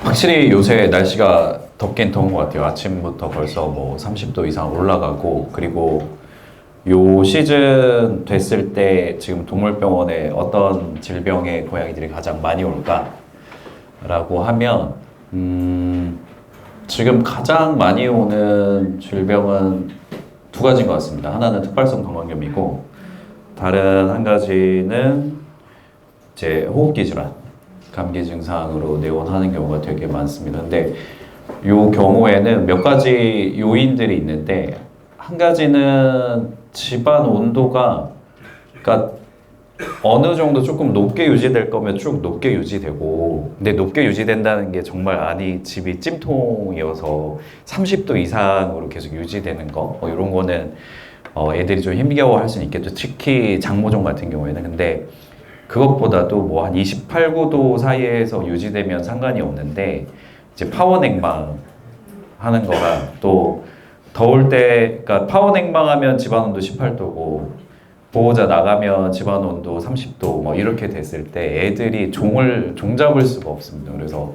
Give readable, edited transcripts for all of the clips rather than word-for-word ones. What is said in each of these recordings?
확실히 요새 날씨가 덥긴 더운 것 같아요. 아침부터 벌써 뭐 30도 이상 올라가고, 그리고 요 시즌 됐을 때 지금 동물병원에 어떤 질병의 고양이들이 가장 많이 올까라고 하면, 지금 가장 많이 오는 질병은 두 가지인 것 같습니다. 하나는 특발성 방광염이고, 다른 한 가지는 이제 호흡기 질환, 감기 증상으로 내원하는 경우가 되게 많습니다. 근데 이 경우에는 몇 가지 요인들이 있는데, 한 가지는 집안 온도가, 그러니까 어느 정도 조금 높게 유지될 거면 쭉 높게 유지되고, 근데 높게 유지된다는 게 정말 안이 집이 찜통이어서 30도 이상으로 계속 유지되는 거, 이런 거는 애들이 좀 힘겨워할 수는 있겠죠. 특히 장모종 같은 경우에는. 근데 그것보다도 뭐 한 28, 9도 사이에서 유지되면 상관이 없는데, 이제 파워 냉방 하는 거랑, 또 더울 때, 그러니까 파워 냉방하면 집안 온도 18도고 보호자 나가면 집안 온도 30도 뭐 이렇게 됐을 때 애들이 종 잡을 수가 없습니다. 그래서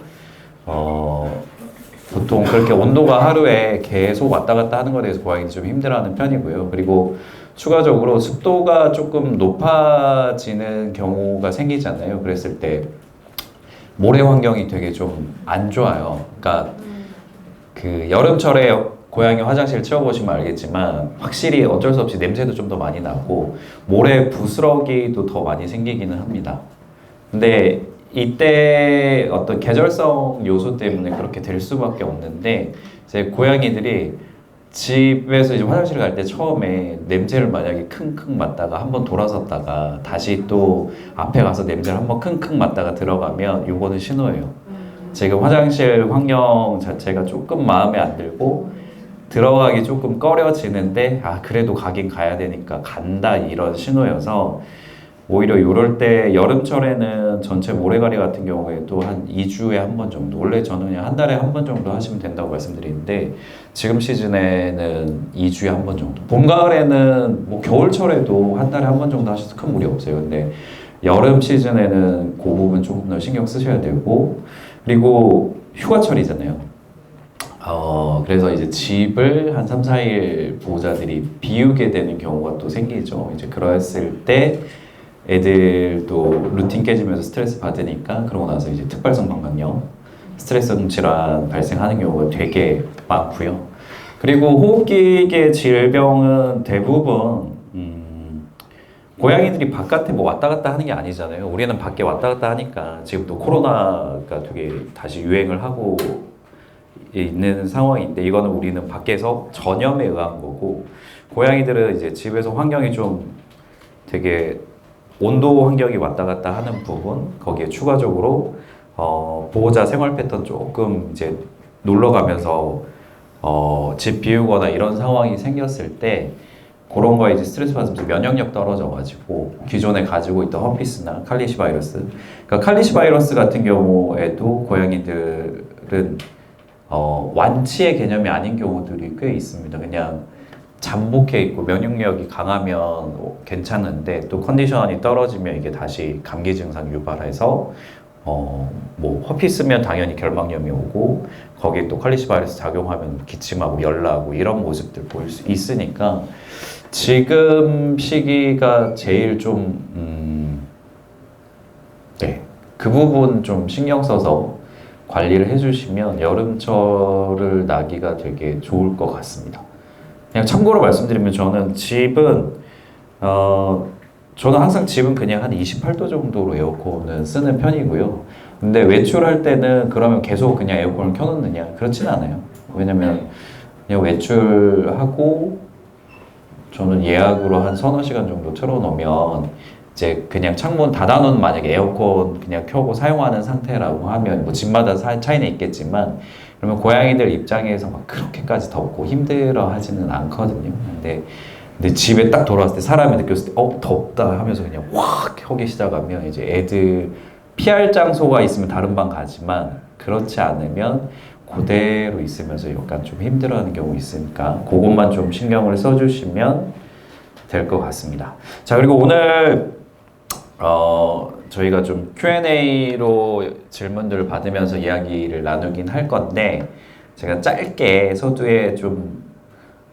보통 그렇게 온도가 하루에 계속 왔다 갔다 하는 거에 대해서 고양이들이 좀 힘들어하는 편이고요. 그리고 추가적으로 습도가 조금 높아지는 경우가 생기잖아요. 그랬을 때 모래 환경이 되게 좀 안 좋아요. 그러니까 그 여름철에 고양이 화장실 치워보시면 알겠지만 확실히 어쩔 수 없이 냄새도 좀 더 많이 나고 모래 부스러기도 더 많이 생기기는 합니다. 근데 이때 어떤 계절성 요소 때문에 그렇게 될 수밖에 없는데, 이제 고양이들이 집에서 이제 화장실 갈 때 처음에 냄새를 만약에 킁킁 맡다가 한번 돌아섰다가 다시 또 앞에 가서 냄새를 한번 킁킁 맡다가 들어가면 요거는 신호예요. 지금 화장실 환경 자체가 조금 마음에 안 들고 들어가기 조금 꺼려지는데, 그래도 가긴 가야 되니까 간다, 이런 신호여서 오히려 이럴 때 여름철에는 전체 모래가리 같은 경우에도 한 2주에 한 번 정도, 원래 저는 그냥 한 달에 한 번 정도 하시면 된다고 말씀드리는데, 지금 시즌에는 2주에 한 번 정도, 봄 가을에는 뭐 겨울철에도 한 달에 한 번 정도 하셔도 큰 무리 없어요. 근데 여름 시즌에는 그 부분 조금 더 신경 쓰셔야 되고, 그리고 휴가철이잖아요. 그래서 이제 집을 한 3, 4일 보호자들이 비우게 되는 경우가 또 생기죠. 이제 그랬을 때 애들도 루틴 깨지면서 스트레스 받으니까, 그러고 나서 이제 특발성 방광염, 스트레스성 질환 발생하는 경우가 되게 많고요. 그리고 호흡기계 질병은 대부분 고양이들이 바깥에 뭐 왔다 갔다 하는 게 아니잖아요. 우리는 밖에 왔다 갔다 하니까 지금 또 코로나가 되게 다시 유행을 하고 있는 상황인데, 이거는 우리는 밖에서 전염에 의한 거고, 고양이들은 이제 집에서 환경이 좀 되게 온도 환경이 왔다 갔다 하는 부분, 거기에 추가적으로 보호자 생활 패턴 조금 이제 놀러 가면서 집 비우거나 이런 상황이 생겼을 때, 그런 거에 이제 스트레스 받으면서 면역력 떨어져가지고 기존에 가지고 있던 허피스나 칼리시 바이러스, 그러니까 칼리시 바이러스 같은 경우에도 고양이들은 완치의 개념이 아닌 경우들이 꽤 있습니다. 그냥 잠복해 있고 면역력이 강하면 괜찮은데, 또 컨디션이 떨어지면 이게 다시 감기 증상 유발해서 뭐 허피스면 당연히 결막염이 오고, 거기에 또 칼리시 바이러스 작용하면 기침하고 열나고 이런 모습들 보일 수 있으니까, 지금 시기가 제일 좀 그 부분 좀 신경 써서 관리를 해주시면 여름철을 나기가 되게 좋을 것 같습니다. 그냥 참고로 말씀드리면, 저는 집은 저는 항상 집은 그냥 한 28도 정도로 에어컨을 쓰는 편이고요. 근데 외출할 때는 그러면 계속 그냥 에어컨을 켜놓느냐, 그렇진 않아요. 왜냐면 그냥 외출하고 저는 예약으로 한 서너 시간 정도 틀어놓으면 이제 그냥 창문 닫아놓은, 만약에 에어컨 그냥 켜고 사용하는 상태라고 하면 뭐 집마다 차이는 있겠지만, 그러면 고양이들 입장에서 막 그렇게까지 덥고 힘들어 하지는 않거든요. 근데 집에 딱 돌아왔을 때 사람이 느꼈을 때 덥다 하면서 그냥 확 켜기 시작하면, 이제 애들 피할 장소가 있으면 다른 방 가지만 그렇지 않으면 그대로 있으면서 약간 좀 힘들어하는 경우 있으니까 그것만 좀 신경을 써주시면 될 것 같습니다. 자, 그리고 오늘 저희가 좀 Q&A로 질문들을 받으면서 이야기를 나누긴 할 건데 제가 짧게 서두에 좀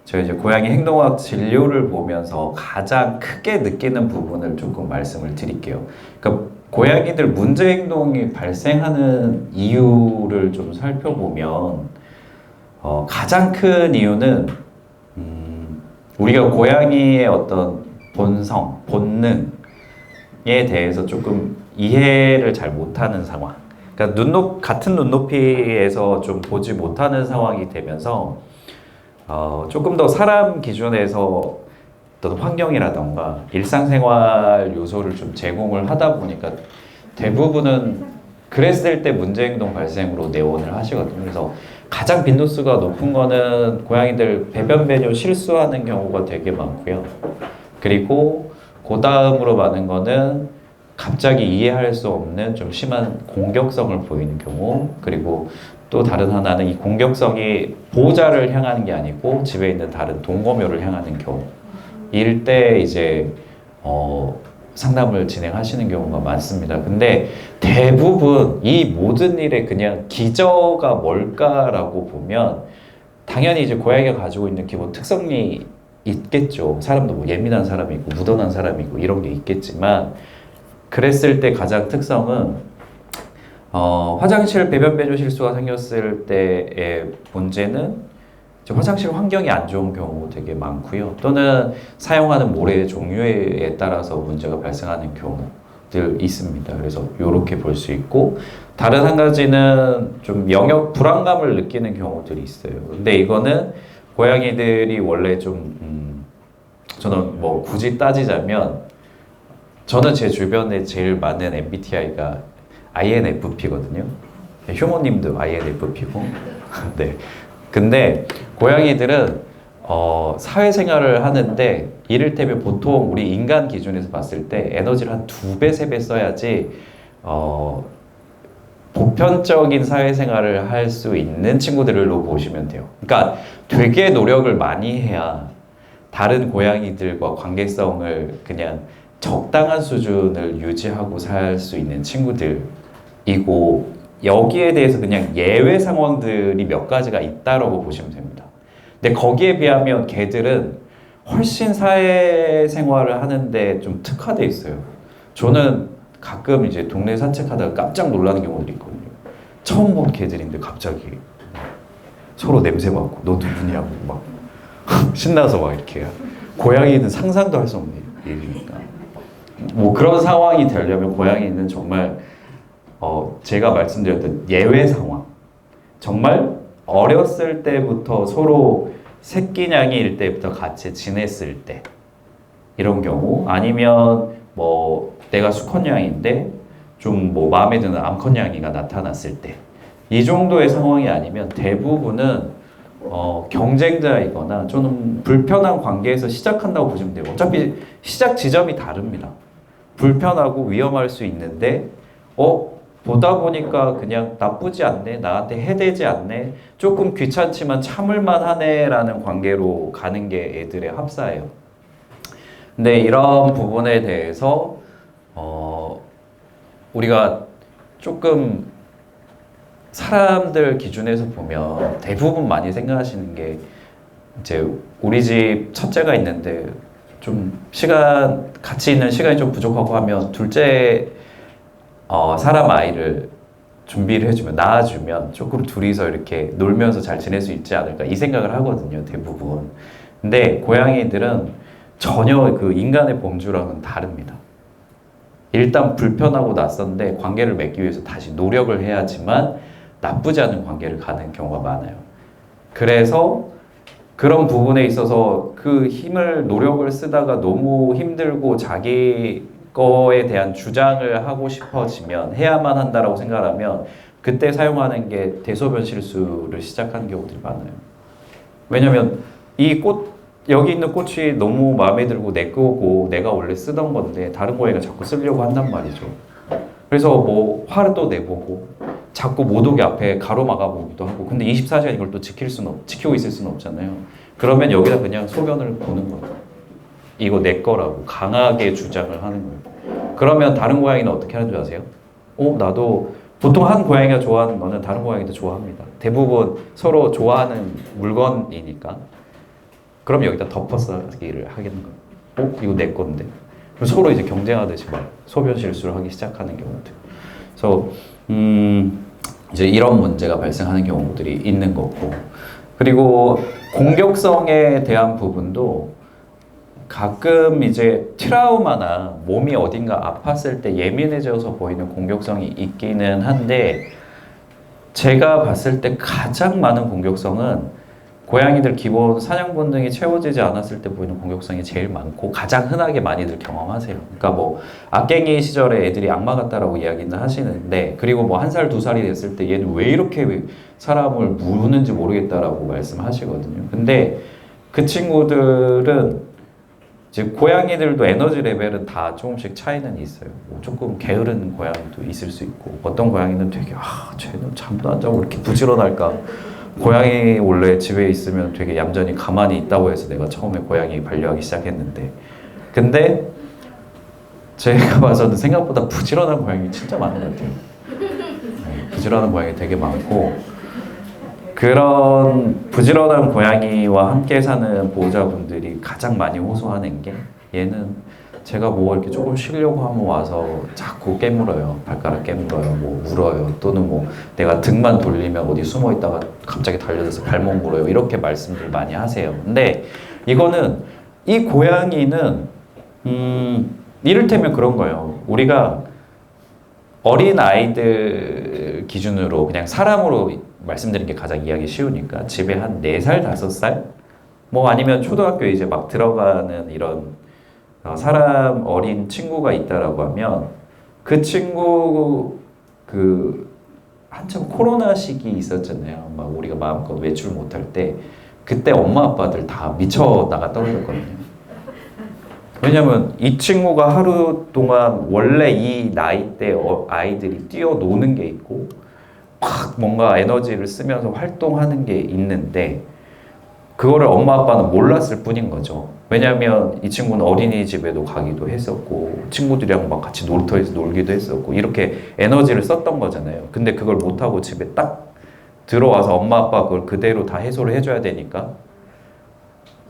제가 이제 고양이 행동학 진료를 보면서 가장 크게 느끼는 부분을 조금 말씀을 드릴게요. 그러니까 고양이들 문제 행동이 발생하는 이유를 좀 살펴보면 가장 큰 이유는 우리가 고양이의 어떤 본성, 본능에 대해서 조금 이해를 잘 못하는 상황. 그러니까 같은 눈높이에서 좀 보지 못하는 상황이 되면서 조금 더 사람 기준에서 어떤 환경이라던가 일상생활 요소를 좀 제공을 하다 보니까 대부분은 그랬을 때 문제행동 발생으로 내원을 하시거든요. 그래서 가장 빈도수가 높은 거는 고양이들 배변 배뇨 실수하는 경우가 되게 많고요. 그리고 그 다음으로 많은 거는 갑자기 이해할 수 없는 좀 심한 공격성을 보이는 경우, 그리고 또 다른 하나는 이 공격성이 보호자를 향하는 게 아니고 집에 있는 다른 동거묘를 향하는 경우. 이럴 때 이제 상담을 진행하시는 경우가 많습니다. 근데 대부분 이 모든 일에 그냥 기저가 뭘까라고 보면 당연히 이제 고양이가 가지고 있는 기본 특성이 있겠죠. 사람도 뭐 예민한 사람이 있고 무던한 사람이 있고 이런 게 있겠지만 그랬을 때 가장 특성은 화장실 배변 배뇨 실수가 생겼을 때의 문제는 화장실 환경이 안 좋은 경우 되게 많고요. 또는 사용하는 모래 종류에 따라서 문제가 발생하는 경우들 있습니다. 그래서 이렇게 볼 수 있고 다른 한 가지는 좀 영역 불안감을 느끼는 경우들이 있어요. 근데 이거는 고양이들이 원래 좀 저는 뭐 굳이 따지자면 저는 제 주변에 제일 많은 MBTI가 INFP거든요. 휴모님도 INFP고. 네. 근데 고양이들은 사회생활을 하는데 이를테면 보통 우리 인간 기준에서 봤을 때 에너지를 한 2배, 3배 써야지 보편적인 사회생활을 할 수 있는 친구들로 보시면 돼요. 그러니까 되게 노력을 많이 해야 다른 고양이들과 관계성을 그냥 적당한 수준을 유지하고 살 수 있는 친구들이고 여기에 대해서 그냥 예외 상황들이 몇 가지가 있다라고 보시면 됩니다. 근데 거기에 비하면 개들은 훨씬 사회생활을 하는데 좀 특화돼 있어요. 저는 가끔 이제 동네 산책하다가 깜짝 놀라는 경우들이 있거든요. 처음 본 개들인데 갑자기 서로 냄새 맡고 너 누구냐고 막 신나서 막 이렇게 고양이는 상상도 할 수 없는 일이니까 뭐 그런 상황이 되려면 고양이는 정말 제가 말씀드렸던 예외 상황 정말 어렸을 때부터 서로 새끼냥이일 때부터 같이 지냈을 때 이런 경우 아니면 뭐 내가 수컷냥이인데 좀 뭐 마음에 드는 암컷냥이가 나타났을 때 이 정도의 상황이 아니면 대부분은 경쟁자이거나 좀 불편한 관계에서 시작한다고 보시면 돼요. 어차피 시작 지점이 다릅니다. 불편하고 위험할 수 있는데 보다 보니까 그냥 나쁘지 않네, 나한테 해대지 않네, 조금 귀찮지만 참을만 하네 라는 관계로 가는 게 애들의 합사예요. 근데 이런 부분에 대해서 우리가 조금 사람들 기준에서 보면 대부분 많이 생각하시는 게 이제 우리 집 첫째가 있는데 좀 같이 있는 시간이 좀 부족하고 하면 둘째 사람 아이를 준비를 해주면 낳아주면 조금 둘이서 이렇게 놀면서 잘 지낼 수 있지 않을까 이 생각을 하거든요, 대부분. 근데 고양이들은 전혀 그 인간의 범주랑은 다릅니다. 일단 불편하고 낯선데 관계를 맺기 위해서 다시 노력을 해야지만 나쁘지 않은 관계를 가는 경우가 많아요. 그래서 그런 부분에 있어서 그 힘을 노력을 쓰다가 너무 힘들고 자기 거에 대한 주장을 하고 싶어지면 해야만 한다라고 생각하면 그때 사용하는 게 대소변 실수를 시작하는 경우들이 많아요. 왜냐면 여기 있는 꽃이 너무 마음에 들고 내 거고 내가 원래 쓰던 건데 다른 고양이가 자꾸 쓰려고 한단 말이죠. 그래서 뭐 화를 또 내보고 자꾸 못 오게 앞에 가로막아보기도 하고 근데 24시간 이걸 또 지키고 있을 수는 없잖아요. 그러면 여기다 그냥 소변을 보는 거예요. 이거 내 거라고 강하게 주장을 하는 거예요. 그러면 다른 고양이는 어떻게 하는 줄 아세요? 나도 보통 한 고양이가 좋아하는 거는 다른 고양이도 좋아합니다. 대부분 서로 좋아하는 물건이니까. 그럼 여기다 덮어쓰기를 하겠는 거예요. 이거 내 건데. 그럼 서로 이제 경쟁하듯이 막 소변 실수를 하기 시작하는 경우들. 그래서 이제 이런 문제가 발생하는 경우들이 있는 거고. 그리고 공격성에 대한 부분도 가끔 이제 트라우마나 몸이 어딘가 아팠을 때 예민해져서 보이는 공격성이 있기는 한데, 제가 봤을 때 가장 많은 공격성은 고양이들 기본 사냥 본능이 채워지지 않았을 때 보이는 공격성이 제일 많고 가장 흔하게 많이들 경험하세요. 그러니까 뭐 악갱이 시절에 애들이 악마 같다라고 이야기는 하시는데, 그리고 뭐 1살, 2살이 됐을 때 얘는 왜 이렇게 사람을 무는지 모르겠다라고 말씀하시거든요. 근데 그 친구들은 이제 고양이들도 에너지 레벨은 다 조금씩 차이는 있어요. 뭐 조금 게으른 고양이도 있을 수 있고, 어떤 고양이는 되게 쟤는 잠도 안 자고 이렇게 부지런할까. 고양이 원래 집에 있으면 되게 얌전히 가만히 있다고 해서 내가 처음에 고양이 반려하기 시작했는데, 근데 제가 봐서는 생각보다 부지런한 고양이 진짜 많은 것 같아요. 부지런한 고양이 되게 많고, 그런 부지런한 고양이와 함께 사는 보호자분들이 가장 많이 호소하는 게, 얘는 제가 뭐 이렇게 조금 쉬려고 하면 와서 자꾸 깨물어요. 발가락 깨물어요. 뭐 물어요. 또는 뭐 내가 등만 돌리면 어디 숨어 있다가 갑자기 달려들어서 발목 물어요. 이렇게 말씀들 많이 하세요. 근데 이거는, 이 고양이는 이를테면 그런 거예요. 우리가 어린 아이들 기준으로 그냥 사람으로 말씀드리는 게 가장 이해하기 쉬우니까, 집에 한 4살, 5살? 뭐 아니면 초등학교 이제 막 들어가는 이런 사람 어린 친구가 있다라고 하면, 그 친구 한참 코로나 시기 있었잖아요. 막 우리가 마음껏 외출 못할 때, 그때 엄마 아빠들 다 미쳐 나가 떨어졌거든요. 왜냐면 이 친구가 하루 동안 원래 이 나이 때 아이들이 뛰어노는 게 있고 막 뭔가 에너지를 쓰면서 활동하는 게 있는데, 그거를 엄마 아빠는 몰랐을 뿐인 거죠. 왜냐하면 이 친구는 어린이집에도 가기도 했었고 친구들이랑 막 같이 놀이터에서 놀기도 했었고 이렇게 에너지를 썼던 거잖아요. 근데 그걸 못하고 집에 딱 들어와서 엄마 아빠가 그걸 그대로 다 해소를 해줘야 되니까,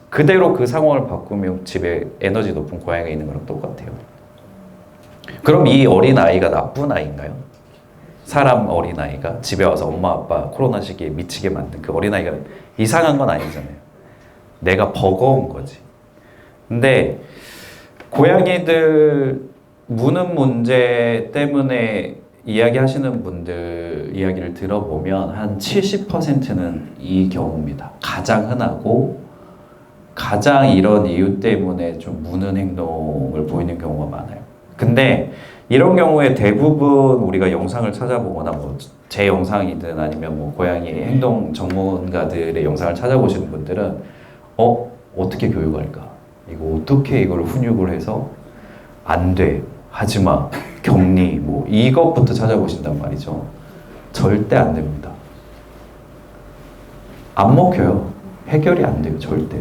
그대로 그 상황을 바꾸면 집에 에너지 높은 고양이가 있는 거랑 똑같아요. 그럼 이 어린아이가 나쁜 아이인가요? 사람 어린아이가 집에 와서 엄마 아빠 코로나 시기에 미치게 만든 그 어린아이가 이상한 건 아니잖아요. 내가 버거운 거지. 근데 고양이들 무는 문제 때문에 이야기하시는 분들 이야기를 들어보면 한 70%는 이 경우입니다. 가장 흔하고 가장 이런 이유 때문에 좀 무는 행동을 보이는 경우가 많아요. 근데 이런 경우에 대부분 우리가 영상을 찾아보거나 뭐 제 영상이든 아니면 뭐 고양이 행동 전문가들의 영상을 찾아보시는 분들은 어떻게 교육할까? 이거 어떻게 이걸 훈육을 해서 안 돼, 하지마, 격리 뭐 이것부터 찾아보신단 말이죠. 절대 안 됩니다. 안 먹혀요. 해결이 안 돼요. 절대.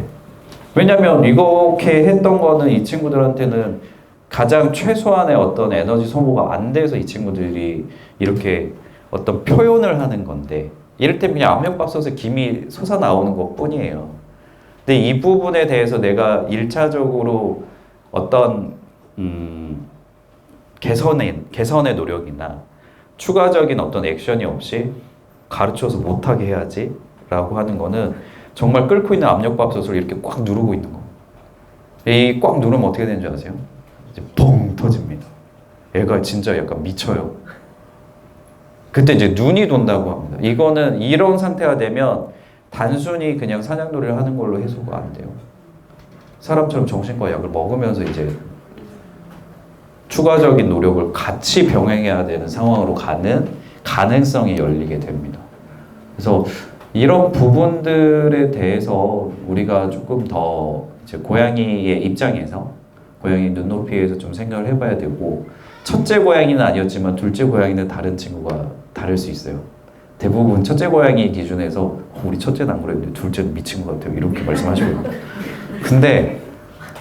왜냐면 이렇게 했던 거는 이 친구들한테는 가장 최소한의 어떤 에너지 소모가 안 돼서 이 친구들이 이렇게 어떤 표현을 하는 건데, 이를테면 그냥 압력밥솥에 김이 솟아나오는 것 뿐이에요. 근데 이 부분에 대해서 내가 1차적으로 어떤 개선의 노력이나 추가적인 어떤 액션이 없이 가르쳐서 못하게 해야지 라고 하는 거는 정말 끓고 있는 압력밥솥을 이렇게 꽉 누르고 있는 거. 이 꽉 누르면 어떻게 되는 줄 아세요? 이제 뻥 터집니다. 얘가 진짜 약간 미쳐요. 그때 이제 눈이 돈다고 합니다. 이거는 이런 상태가 되면 단순히 그냥 사냥놀이를 하는 걸로 해소가 안 돼요. 사람처럼 정신과 약을 먹으면서 이제 추가적인 노력을 같이 병행해야 되는 상황으로 가는 가능성이 열리게 됩니다. 그래서 이런 부분들에 대해서 우리가 조금 더 이제 고양이의 입장에서, 고양이 눈높이에서 좀 생각을 해봐야 되고, 첫째 고양이는 아니었지만 둘째 고양이는 다른 친구가 다를 수 있어요. 대부분 첫째 고양이 기준에서 우리 첫째는 안 그랬는데 둘째는 미친 것 같아요 이렇게 말씀하시거든요. 근데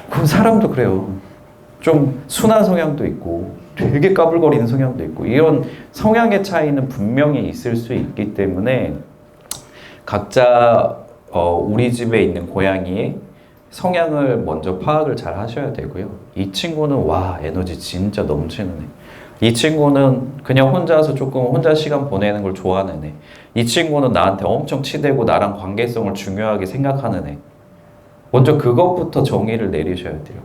그럼 사람도 그래요. 좀 순한 성향도 있고 되게 까불거리는 성향도 있고 이런 성향의 차이는 분명히 있을 수 있기 때문에 각자 우리 집에 있는 고양이의 성향을 먼저 파악을 잘 하셔야 되고요. 이 친구는 와 에너지 진짜 넘치는 애. 이 친구는 그냥 혼자서 조금 혼자 시간 보내는 걸 좋아하는 애. 이 친구는 나한테 엄청 치대고 나랑 관계성을 중요하게 생각하는 애. 먼저 그것부터 정의를 내리셔야 돼요.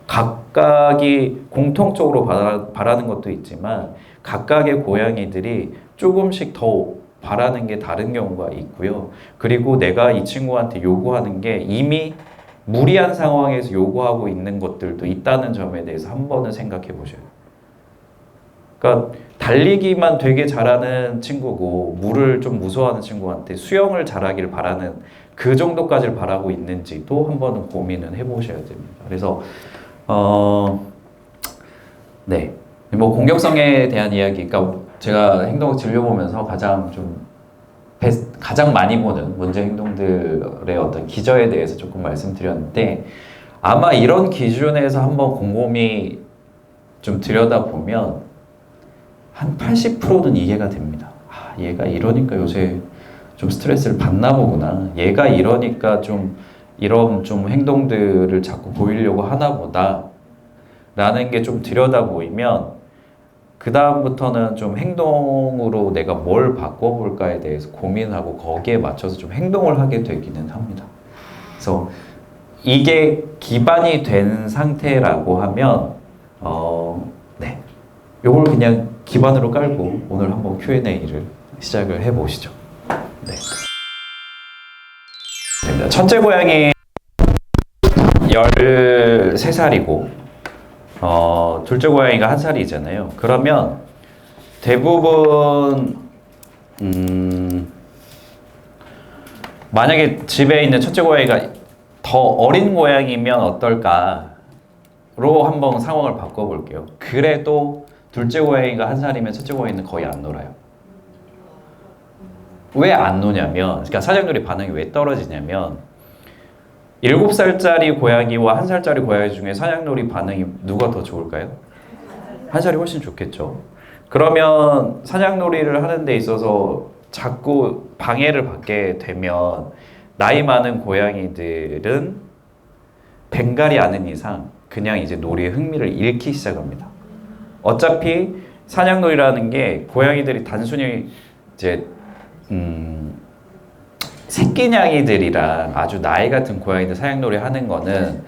각각이 공통적으로 바라는 것도 있지만 각각의 고양이들이 조금씩 더 바라는 게 다른 경우가 있고요. 그리고 내가 이 친구한테 요구하는 게 이미 무리한 상황에서 요구하고 있는 것들도 있다는 점에 대해서 한 번은 생각해 보셔요. 그러니까 달리기만 되게 잘하는 친구고 물을 좀 무서워하는 친구한테 수영을 잘하길 바라는 그 정도까지를 바라고 있는지도 한 번은 고민을 해보셔야 됩니다. 그래서 네, 뭐 공격성에 대한 이야기, 그러니까 제가 행동 진료 보면서 가장 많이 보는 문제 행동들의 어떤 기저에 대해서 조금 말씀드렸는데 아마 이런 기준에서 한번 곰곰이 좀 들여다보면 한 80%는 이해가 됩니다. 아, 얘가 이러니까 요새 좀 스트레스를 받나 보구나. 얘가 이러니까 좀 이런 좀 행동들을 자꾸 보이려고 하나 보다. 라는 게 좀 들여다보이면 그 다음부터는 좀 행동으로 내가 뭘 바꿔볼까에 대해서 고민하고 거기에 맞춰서 좀 행동을 하게 되기는 합니다. 그래서 이게 기반이 된 상태라고 하면 네, 요걸 그냥 기반으로 깔고 오늘 한번 Q&A를 시작을 해보시죠. 네. 첫째 고양이 13살이고 둘째 고양이가 1살이잖아요. 그러면 대부분 만약에 집에 있는 첫째 고양이가 더 어린 고양이면 어떨까로 한번 상황을 바꿔볼게요. 그래도 둘째 고양이가 1살이면 첫째 고양이는 거의 안 놀아요. 왜 안 노냐면, 그러니까 사냥놀이 반응이 왜 떨어지냐면 7살짜리 고양이와 1살짜리 고양이 중에 사냥놀이 반응이 누가 더 좋을까요? 1살이 훨씬 좋겠죠. 그러면 사냥놀이를 하는 데 있어서 자꾸 방해를 받게 되면 나이 많은 고양이들은 벵갈이 아닌 이상 그냥 이제 놀이의 흥미를 잃기 시작합니다. 어차피 사냥놀이라는 게 고양이들이 단순히 이제 새끼냥이들이랑 아주 나이 같은 고양이들 사냥놀이 하는 거는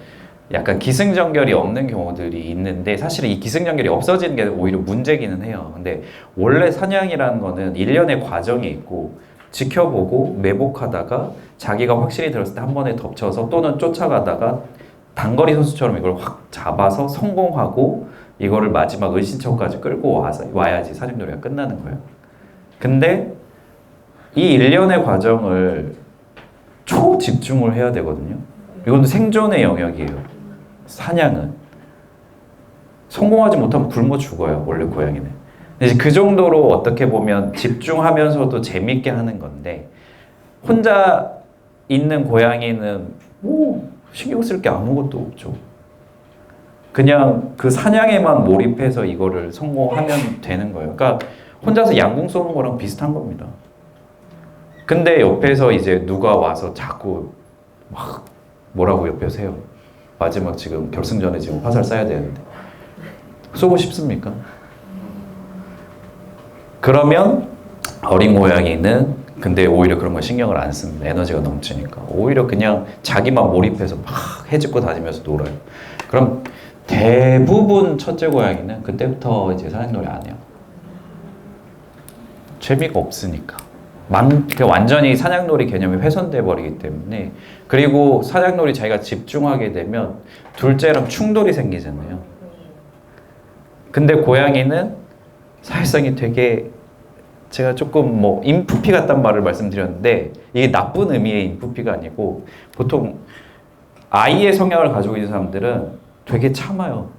약간 기승전결이 없는 경우들이 있는데 사실은 이 기승전결이 없어지는 게 오히려 문제기는 해요. 근데 원래 사냥이라는 거는 일련의 과정이 있고 지켜보고 매복하다가 자기가 확신이 들었을 때 한 번에 덮쳐서 또는 쫓아가다가 단거리 선수처럼 이걸 확 잡아서 성공하고 이거를 마지막 은신처까지 끌고 와야지 사냥놀이가 끝나는 거예요. 근데 이 일련의 과정을 초집중을 해야 되거든요. 이건 생존의 영역이에요. 사냥은. 성공하지 못하면 굶어 죽어요. 원래 고양이는. 이제 그 정도로 어떻게 보면 집중하면서도 재밌게 하는 건데 혼자 있는 고양이는 뭐 신경 쓸 게 아무것도 없죠. 그냥 그 사냥에만 몰입해서 이거를 성공하면 되는 거예요. 그러니까 혼자서 양궁 쏘는 거랑 비슷한 겁니다. 근데 옆에서 이제 누가 와서 자꾸 막 뭐라고 옆에서 해요. 마지막 지금 결승전에 지금 화살 쏴야 되는데 쏘고 싶습니까? 그러면 어린 고양이는 근데 오히려 그런 거 신경을 안 씁니다. 에너지가 넘치니까. 오히려 그냥 자기만 몰입해서 막 해집고 다니면서 놀아요. 그럼 대부분 첫째 고양이는 그때부터 이제 사냥놀이 안 해요. 재미가 없으니까. 완전히 사냥놀이 개념이 훼손돼 버리기 때문에. 그리고 사냥놀이 자기가 집중하게 되면 둘째랑 충돌이 생기잖아요. 근데 고양이는 사회성이 되게 제가 조금 뭐 인프피 같단 말을 말씀드렸는데 이게 나쁜 의미의 인프피가 아니고 보통 아이의 성향을 가지고 있는 사람들은 되게 참아요.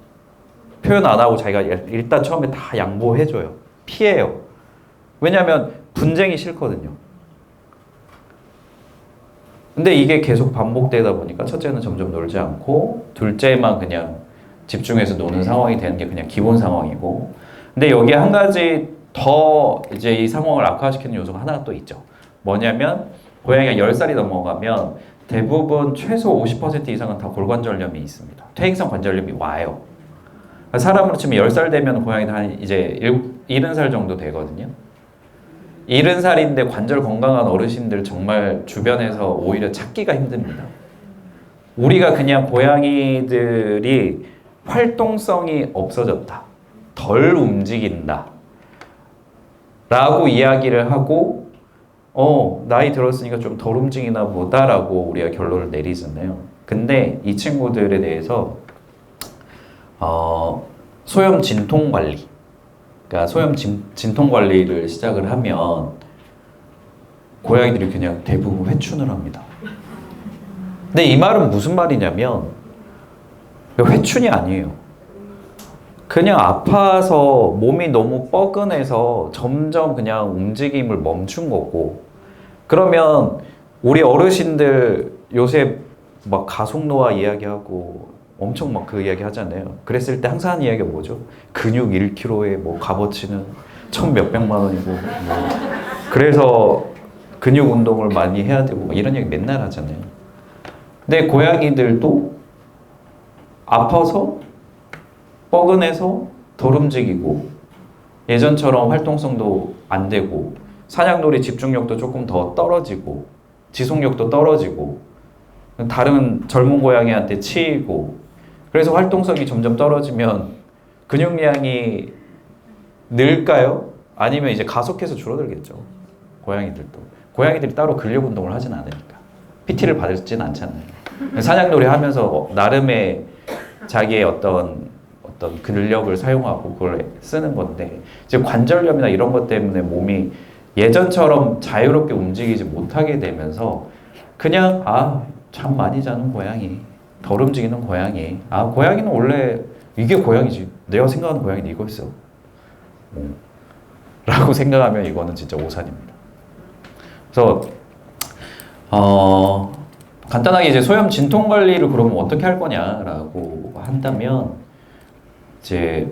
표현 안 하고 자기가 일단 처음에 다 양보해줘요. 피해요. 왜냐하면 분쟁이 싫거든요. 근데 이게 계속 반복되다 보니까 첫째는 점점 놀지 않고 둘째만 그냥 집중해서 노는 상황이 되는 게 그냥 기본 상황이고, 근데 여기에 한 가지 더 이제 이 상황을 악화시키는 요소가 하나가 또 있죠. 뭐냐면 고양이가 10살이 넘어가면 대부분 최소 50% 이상은 다 골관절염이 있습니다. 퇴행성 관절염이 와요. 사람으로 치면 10살 되면 고양이는 한 이제 70살 정도 되거든요. 70살인데 관절 건강한 어르신들 정말 주변에서 오히려 찾기가 힘듭니다. 우리가 그냥 고양이들이 활동성이 없어졌다, 덜 움직인다 라고 이야기를 하고 나이 들었으니까 좀 덜 움직이나 보다라고 우리가 결론을 내리잖아요. 근데 이 친구들에 대해서 소염 진통 관리, 그러니까 소염 진통 관리를 시작을 하면 고양이들이 그냥 대부분 회춘을 합니다. 근데 이 말은 무슨 말이냐면 회춘이 아니에요. 그냥 아파서 몸이 너무 뻐근해서 점점 그냥 움직임을 멈춘 거고, 그러면 우리 어르신들 요새 막 가속노화 이야기하고 엄청 막 그 이야기 하잖아요. 그랬을 때 항상 하는 이야기가 뭐죠? 근육 1kg에 뭐 값어치는 1,000몇백만 원이고, 뭐 그래서 근육 운동을 많이 해야 되고 이런 얘기 맨날 하잖아요. 근데 고양이들도 아파서 뻐근해서 덜 움직이고 예전처럼 활동성도 안 되고 사냥놀이 집중력도 조금 더 떨어지고 지속력도 떨어지고 다른 젊은 고양이한테 치이고, 그래서 활동성이 점점 떨어지면 근육량이 늘까요? 아니면 이제 가속해서 줄어들겠죠. 고양이들이 따로 근력 운동을 하진 않으니까 PT를 받지는 않잖아요. 사냥놀이 하면서 나름의 자기의 어떤 근력을 사용하고 그걸 쓰는 건데, 이제 관절염이나 이런 것 때문에 몸이 예전처럼 자유롭게 움직이지 못하게 되면서 그냥 잠 많이 자는 고양이, 덜 움직이는 고양이, 고양이는 원래 이게 고양이지, 내가 생각하는 고양이는 이거였어 라고 생각하면 이거는 진짜 오산입니다. 그래서 간단하게 이제 소염 진통 관리를 그러면 어떻게 할 거냐라고 한다면, 이제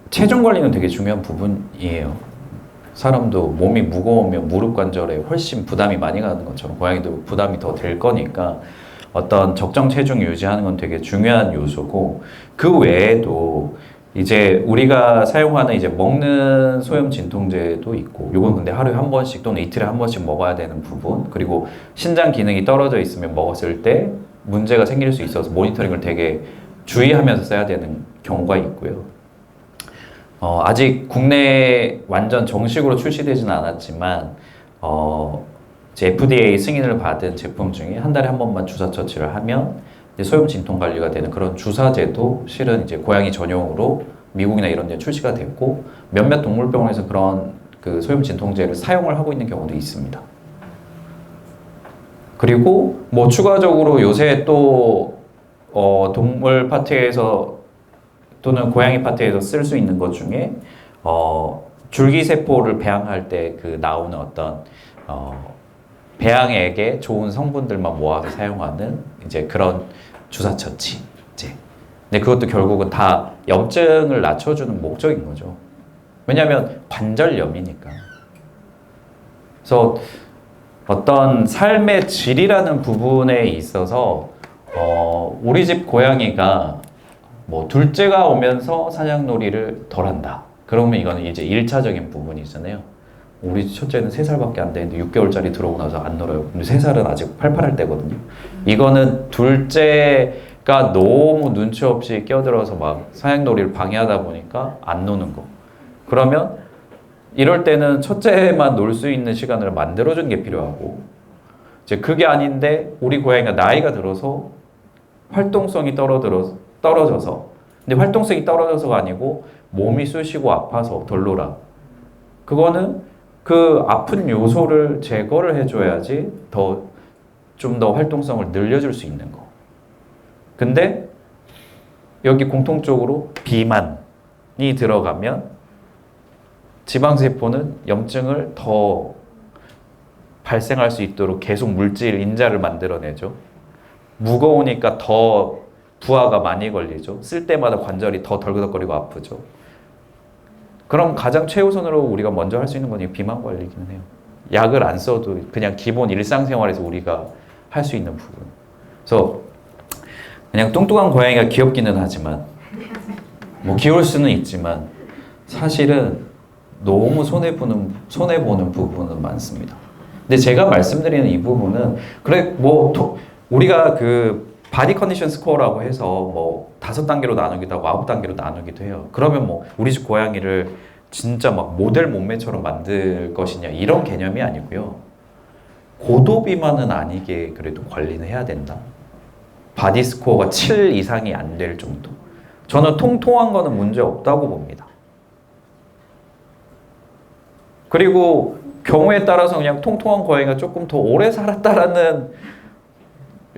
체중 관리는 되게 중요한 부분이에요. 사람도 몸이 무거우면 무릎 관절에 훨씬 부담이 많이 가는 것처럼 고양이도 부담이 더 될 거니까 어떤 적정 체중 유지하는 건 되게 중요한 요소고, 그 외에도 이제 우리가 사용하는 이제 먹는 소염 진통제도 있고, 요건 근데 하루에 한 번씩 또는 이틀에 한 번씩 먹어야 되는 부분, 그리고 신장 기능이 떨어져 있으면 먹었을 때 문제가 생길 수 있어서 모니터링을 되게 주의하면서 써야 되는 경우가 있고요. 아직 국내에 완전 정식으로 출시되지는 않았지만 이제 FDA 승인을 받은 제품 중에 한 달에 한 번만 주사 처치를 하면 이제 소염 진통 관리가 되는 그런 주사제도 실은 이제 고양이 전용으로 미국이나 이런 데 출시가 됐고, 몇몇 동물병원에서 그런 그 소염 진통제를 사용을 하고 있는 경우도 있습니다. 그리고 뭐 추가적으로 요새 또 동물 파트에서 또는 고양이 파트에서 쓸 수 있는 것 중에 줄기세포를 배양할 때 그 나오는 어떤 배양액에 좋은 성분들만 모아서 사용하는 이제 그런 주사 처치. 근데 그것도 결국은 다 염증을 낮춰주는 목적인 거죠. 왜냐하면 관절염이니까. 그래서 어떤 삶의 질이라는 부분에 있어서 우리 집 고양이가 뭐 둘째가 오면서 사냥놀이를 덜 한다. 그러면 이거는 이제 1차적인 부분이잖아요. 우리 첫째는 3살밖에 안 되는데 6개월짜리 들어오고 나서 안 놀아요. 근데 3살은 아직 팔팔할 때거든요. 이거는 둘째가 너무 눈치 없이 끼어들어서 막 사냥놀이를 방해하다 보니까 안 노는 거. 그러면 이럴 때는 첫째만 놀 수 있는 시간을 만들어주는 게 필요하고, 이제 그게 아닌데 우리 고양이가 나이가 들어서 활동성이 떨어져서, 근데 활동성이 떨어져서가 아니고 몸이 쑤시고 아파서 덜 놀아. 그거는 그 아픈 요소를 제거를 해줘야지 좀 더 활동성을 늘려줄 수 있는 거. 근데 여기 공통적으로 비만이 들어가면 지방세포는 염증을 더 발생할 수 있도록 계속 물질 인자를 만들어내죠. 무거우니까 더 부하가 많이 걸리죠. 쓸 때마다 관절이 더 덜그덕거리고 아프죠. 그럼 가장 최우선으로 우리가 먼저 할 수 있는 건 비만 관리기는 해요. 약을 안 써도 그냥 기본 일상생활에서 우리가 할 수 있는 부분. 그래서 그냥 뚱뚱한 고양이가 귀엽기는 하지만 뭐 귀여울 수는 있지만 사실은 너무 손해보는 부분은 많습니다. 근데 제가 말씀드리는 이 부분은 그래 뭐 우리가 그 바디 컨디션 스코어라고 해서 뭐 5단계로 나누기도 하고 9단계로 나누기도 해요. 그러면 뭐 우리 집 고양이를 진짜 막 모델 몸매처럼 만들 것이냐 이런 개념이 아니고요. 고도 비만은 아니게 그래도 관리는 해야 된다. 바디 스코어가 7 이상이 안 될 정도. 저는 통통한 거는 문제 없다고 봅니다. 그리고 경우에 따라서 그냥 통통한 고양이가 조금 더 오래 살았다라는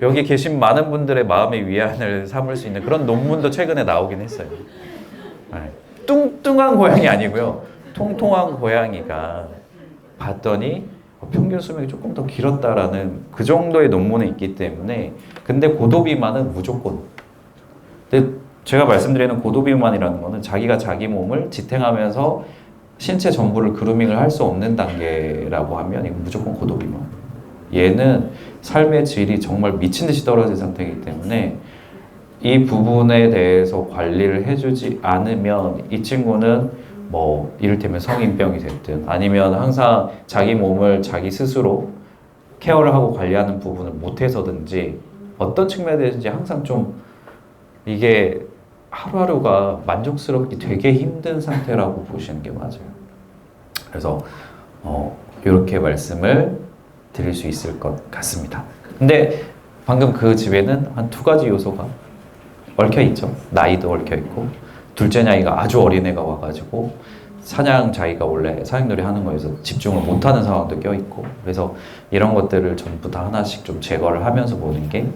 여기 계신 많은 분들의 마음의 위안을 삼을 수 있는 그런 논문도 최근에 나오긴 했어요. 네. 뚱뚱한 고양이 아니고요. 통통한 고양이가 봤더니 평균 수명이 조금 더 길었다라는 그 정도의 논문이 있기 때문에 근데 고도비만은 무조건. 근데 제가 말씀드리는 고도비만이라는 거는 자기가 자기 몸을 지탱하면서 신체 전부를 그루밍을 할 수 없는 단계라고 하면 이건 무조건 고도비만. 얘는 삶의 질이 정말 미친 듯이 떨어진 상태이기 때문에 이 부분에 대해서 관리를 해주지 않으면 이 친구는 뭐 이를테면 성인병이 됐든 아니면 항상 자기 몸을 자기 스스로 케어를 하고 관리하는 부분을 못해서든지 어떤 측면에든지 항상 좀 이게 하루하루가 만족스럽게 되게 힘든 상태라고 보시는 게 맞아요. 그래서 이렇게 말씀을 드릴 수 있을 것 같습니다. 근데 방금 그 집에는 한 2가지 요소가 얽혀 있죠. 나이도 얽혀 있고 둘째 나이가 아주 어린 애가 와가지고 사냥 자기가 원래 사냥놀이 하는 거에서 집중을 못하는 상황도 껴있고 그래서 이런 것들을 전부 다 하나씩 좀 제거를 하면서 보는 게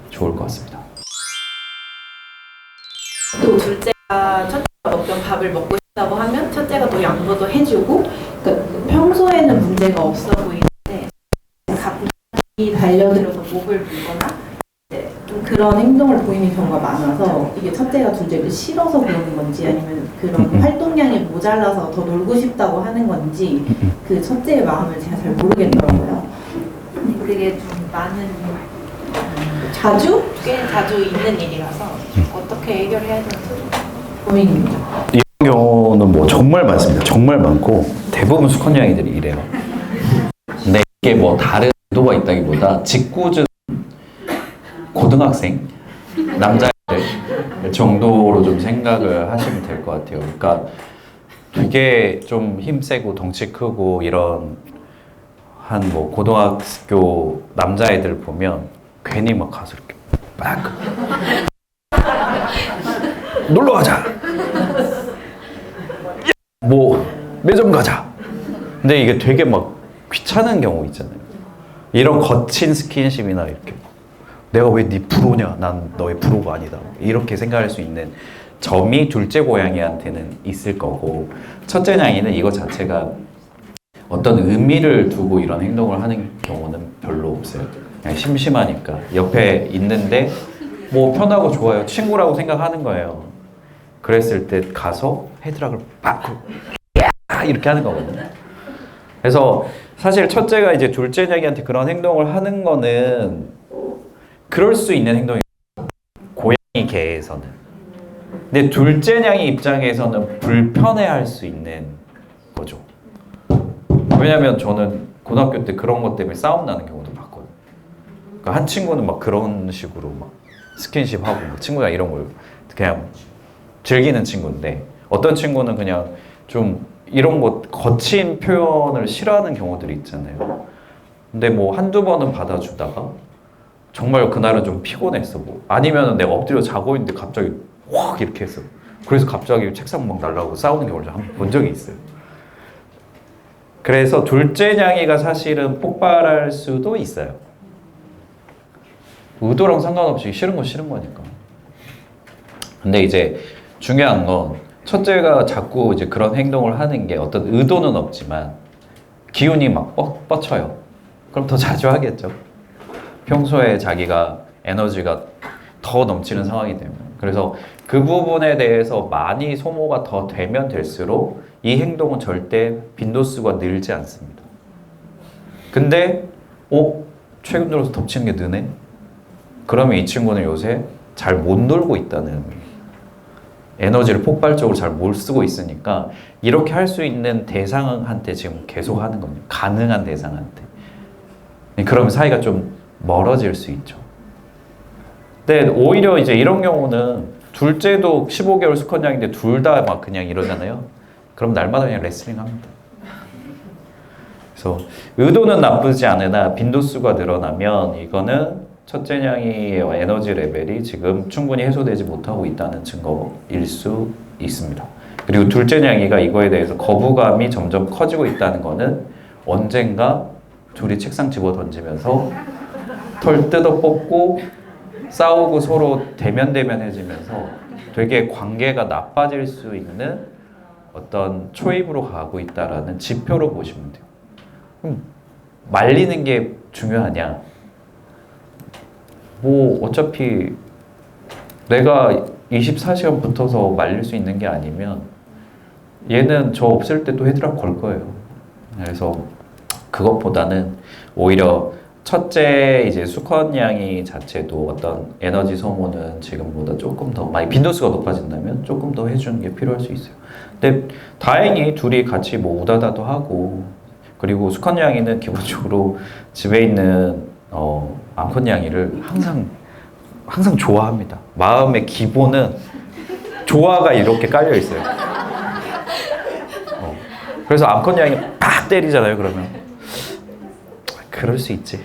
좋을 것 같습니다. 또 둘째가 첫째가 어떤 밥을 먹고 싶다고 하면 첫째가 또 양보도 해주고 그러니까 평소에는 문제가 없어 보이는데 갑자기 달려들어서 목을 물거나 좀 그런 행동을 보이는 경우가 많아서 이게 첫째가 둘째를 싫어서 그러는 건지 아니면 그런 활동량이 모자라서 더 놀고 싶다고 하는 건지 그 첫째의 마음을 제가 잘 모르겠더라고요. 그게 좀 많은 꽤 자주 있는 일이라서 어떻게 해결해야 되는지 고민입니다. 이런 경우는 뭐 정말 많습니다. 정말 많고 대부분 수컷냥이들이 이래요. 근데 이게 뭐 다른 의도가 있다기보다 짓궂은 고등학생 남자애들 정도로 좀 생각을 하시면 될 것 같아요. 그러니까 되게 좀 힘세고 덩치 크고 이런 한 뭐 고등학교 남자애들 보면 괜히 막 가서 이렇게 막 놀러 가자. 뭐 매점 가자. 근데 이게 되게 막 귀찮은 경우 있잖아요. 이런 거친 스킨십이나 이렇게 내가 왜 네 불호냐? 난 너의 불호가 아니다. 이렇게 생각할 수 있는 점이 둘째 고양이한테는 있을 거고 첫째 냥이는 이거 자체가 어떤 의미를 두고 이런 행동을 하는 경우는 별로 없어요. 그냥 심심하니까 옆에 있는데 뭐 편하고 좋아요. 친구라고 생각하는 거예요. 그랬을 때 가서 헤드락을 빡 이렇게 하는 거거든요. 그래서 사실 첫째가 이제 둘째 냥이한테 그런 행동을 하는 거는 그럴 수 있는 행동이 고양이 개에서는. 근데 둘째 냥이 입장에서는 불편해할 수 있는 거죠. 왜냐면 저는 고등학교 때 그런 것 때문에 싸움 나는 경우도 봤거든요. 그러니까 한 친구는 막 그런 식으로 막 스킨십 하고 막 친구가 이런 걸 그냥 즐기는 친구인데 어떤 친구는 그냥 좀 이런 거 거친 표현을 싫어하는 경우들이 있잖아요. 근데 뭐 한두 번은 받아주다가 정말 그날은 좀 피곤했어. 뭐 아니면 내가 엎드려 자고 있는데 갑자기 확 이렇게 했어. 그래서 갑자기 책상 막 날라오고 싸우는 경우를 한 번 본 적이 있어요. 그래서 둘째 냥이가 사실은 폭발할 수도 있어요. 의도랑 상관없이 싫은 건 싫은 거니까. 근데 이제 중요한 건 첫째가 자꾸 이제 그런 행동을 하는 게 어떤 의도는 없지만 기운이 막 뻗쳐요. 그럼 더 자주 하겠죠. 평소에 자기가 에너지가 더 넘치는 상황이 되면. 그래서 그 부분에 대해서 많이 소모가 더 되면 될수록 이 행동은 절대 빈도수가 늘지 않습니다. 근데 최근 들어서 덮치는 게 느네? 그러면 이 친구는 요새 잘 못 놀고 있다는, 에너지를 폭발적으로 잘 못 쓰고 있으니까 이렇게 할 수 있는 대상한테 지금 계속 하는 겁니다. 가능한 대상한테. 그러면 사이가 좀 멀어질 수 있죠. 근데 오히려 이제 이런 경우는 둘째도 15개월 수컷양인데 둘 다 막 그냥 이러잖아요. 그럼 날마다 그냥 레슬링 합니다. 그래서 의도는 나쁘지 않으나 빈도수가 늘어나면 이거는 첫째 냥이의 에너지 레벨이 지금 충분히 해소되지 못하고 있다는 증거일 수 있습니다. 그리고 둘째 냥이가 이거에 대해서 거부감이 점점 커지고 있다는 거는 언젠가 둘이 책상 집어 던지면서 털 뜯어 뽑고 싸우고 서로 대면대면해지면서 되게 관계가 나빠질 수 있는 어떤 초입으로 가고 있다라는 지표로 보시면 돼요. 그럼 말리는 게 중요하냐? 뭐 어차피 내가 24시간 붙어서 말릴 수 있는 게 아니면 얘는 저 없을 때 또 헤드락 걸 거예요. 그래서 그것보다는 오히려 첫째 이제 수컷 양이 자체도 어떤 에너지 소모는 지금보다 조금 더 많이 빈도수가 높아진다면 조금 더 해주는 게 필요할 수 있어요. 근데 다행히 둘이 같이 뭐 우다다도 하고, 그리고 수컷 양이는 기본적으로 집에 있는 암컷 양이를 항상 좋아합니다. 마음의 기본은 조화가 이렇게 깔려 있어요. 그래서 암컷 양이 팍 때리잖아요. 그러면 그럴 수 있지.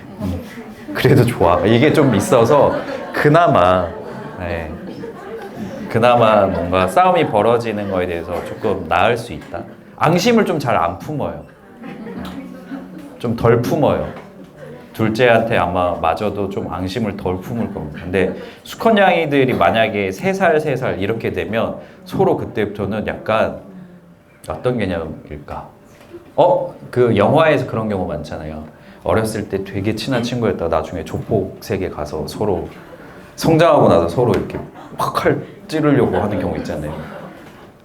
그래도 좋아. 이게 좀 있어서 그나마 뭔가 싸움이 벌어지는 거에 대해서 조금 나을 수 있다. 앙심을 좀 잘 안 품어요. 좀 덜 품어요. 둘째한테 아마 마저도 좀 앙심을 덜 품을 겁니다. 근데 수컷 양이들이 만약에 3살 이렇게 되면 서로 그때부터는 약간 어떤 개념일까? 그 영화에서 그런 경우 많잖아요. 어렸을 때 되게 친한 친구였다가 나중에 조폭 세계 가서 서로 성장하고 나서 서로 이렇게 확 칼 찌르려고 하는 경우 있잖아요.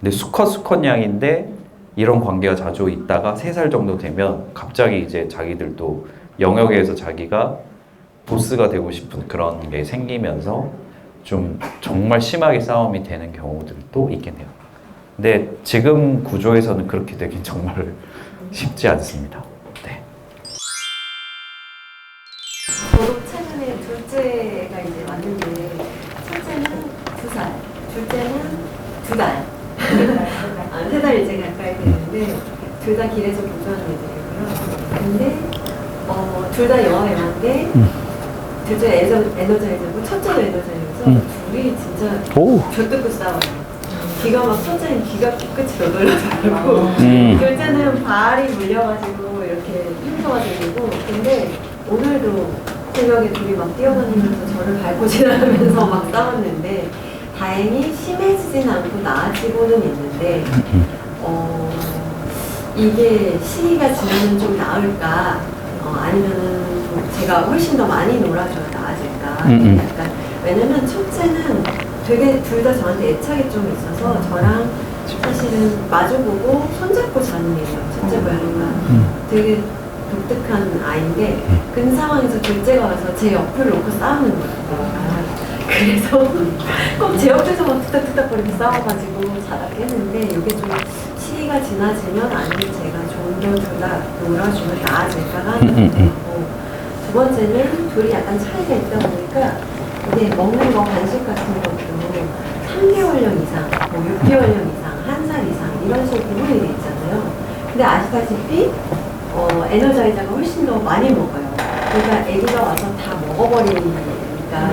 근데 수컷 양인데 이런 관계가 자주 있다가 3살 정도 되면 갑자기 이제 자기들도 영역에서 자기가 보스가 되고 싶은 그런 게 생기면서 좀 정말 심하게 싸움이 되는 경우들도 있긴 해요. 근데 지금 구조에서는 그렇게 되긴 정말 쉽지 않습니다. 네. 저도 최근에 둘째가 이제 왔는데 첫째는 2살, 둘째는 2달. 3달 이제 가까이 됐는데 둘 다 길에서 보조하는 애들이고요. 근데 둘 다 영화영화인데 둘째 에너자이저고 첫째도 에너자이저여서 둘이 진짜 쥐어뜯고 싸워요. 귀가 막 첫째는 귀가 끝이 너덜너덜하고 둘째는 발이 물려가지고 이렇게 흉터가 생기고, 근데 오늘도 새벽에 둘이 막 뛰어다니면서 저를 밟고 지나가면서 막 싸웠는데 다행히 심해지진 않고 나아지고는 있는데 이게 시기가 지나면 좀 나을까, 아니면은 제가 훨씬 더 많이 놀아줘야 나아질까. 약간 왜냐면 첫째는 되게 둘 다 저한테 애착이 좀 있어서 저랑 사실은 마주보고 손잡고 자는 애예요. 첫째 고양이가 되게 독특한 아이인데 그 상황에서 둘째가 와서 제 옆을 놓고 싸우는 거예요. 그래서 꼭 제 옆에서 막 투닥투닥거리고 싸워가지고 자다 깼는데 이게 좀 시기가 지나지면 아니면 제가 좀 더 둘 다 놀아주면 나아질까 하는 거고, 두 번째는 둘이 약간 차이가 있다 보니까 이게 먹는 거 간식 같은 것도 3개월령 이상, 뭐 6개월령 이상, 1살 이상 이런 식으로 구분이 돼 있잖아요. 근데 아시다시피 에너자이저가 훨씬 더 많이 먹어요. 그러니까 아기가 와서 다 먹어버리니까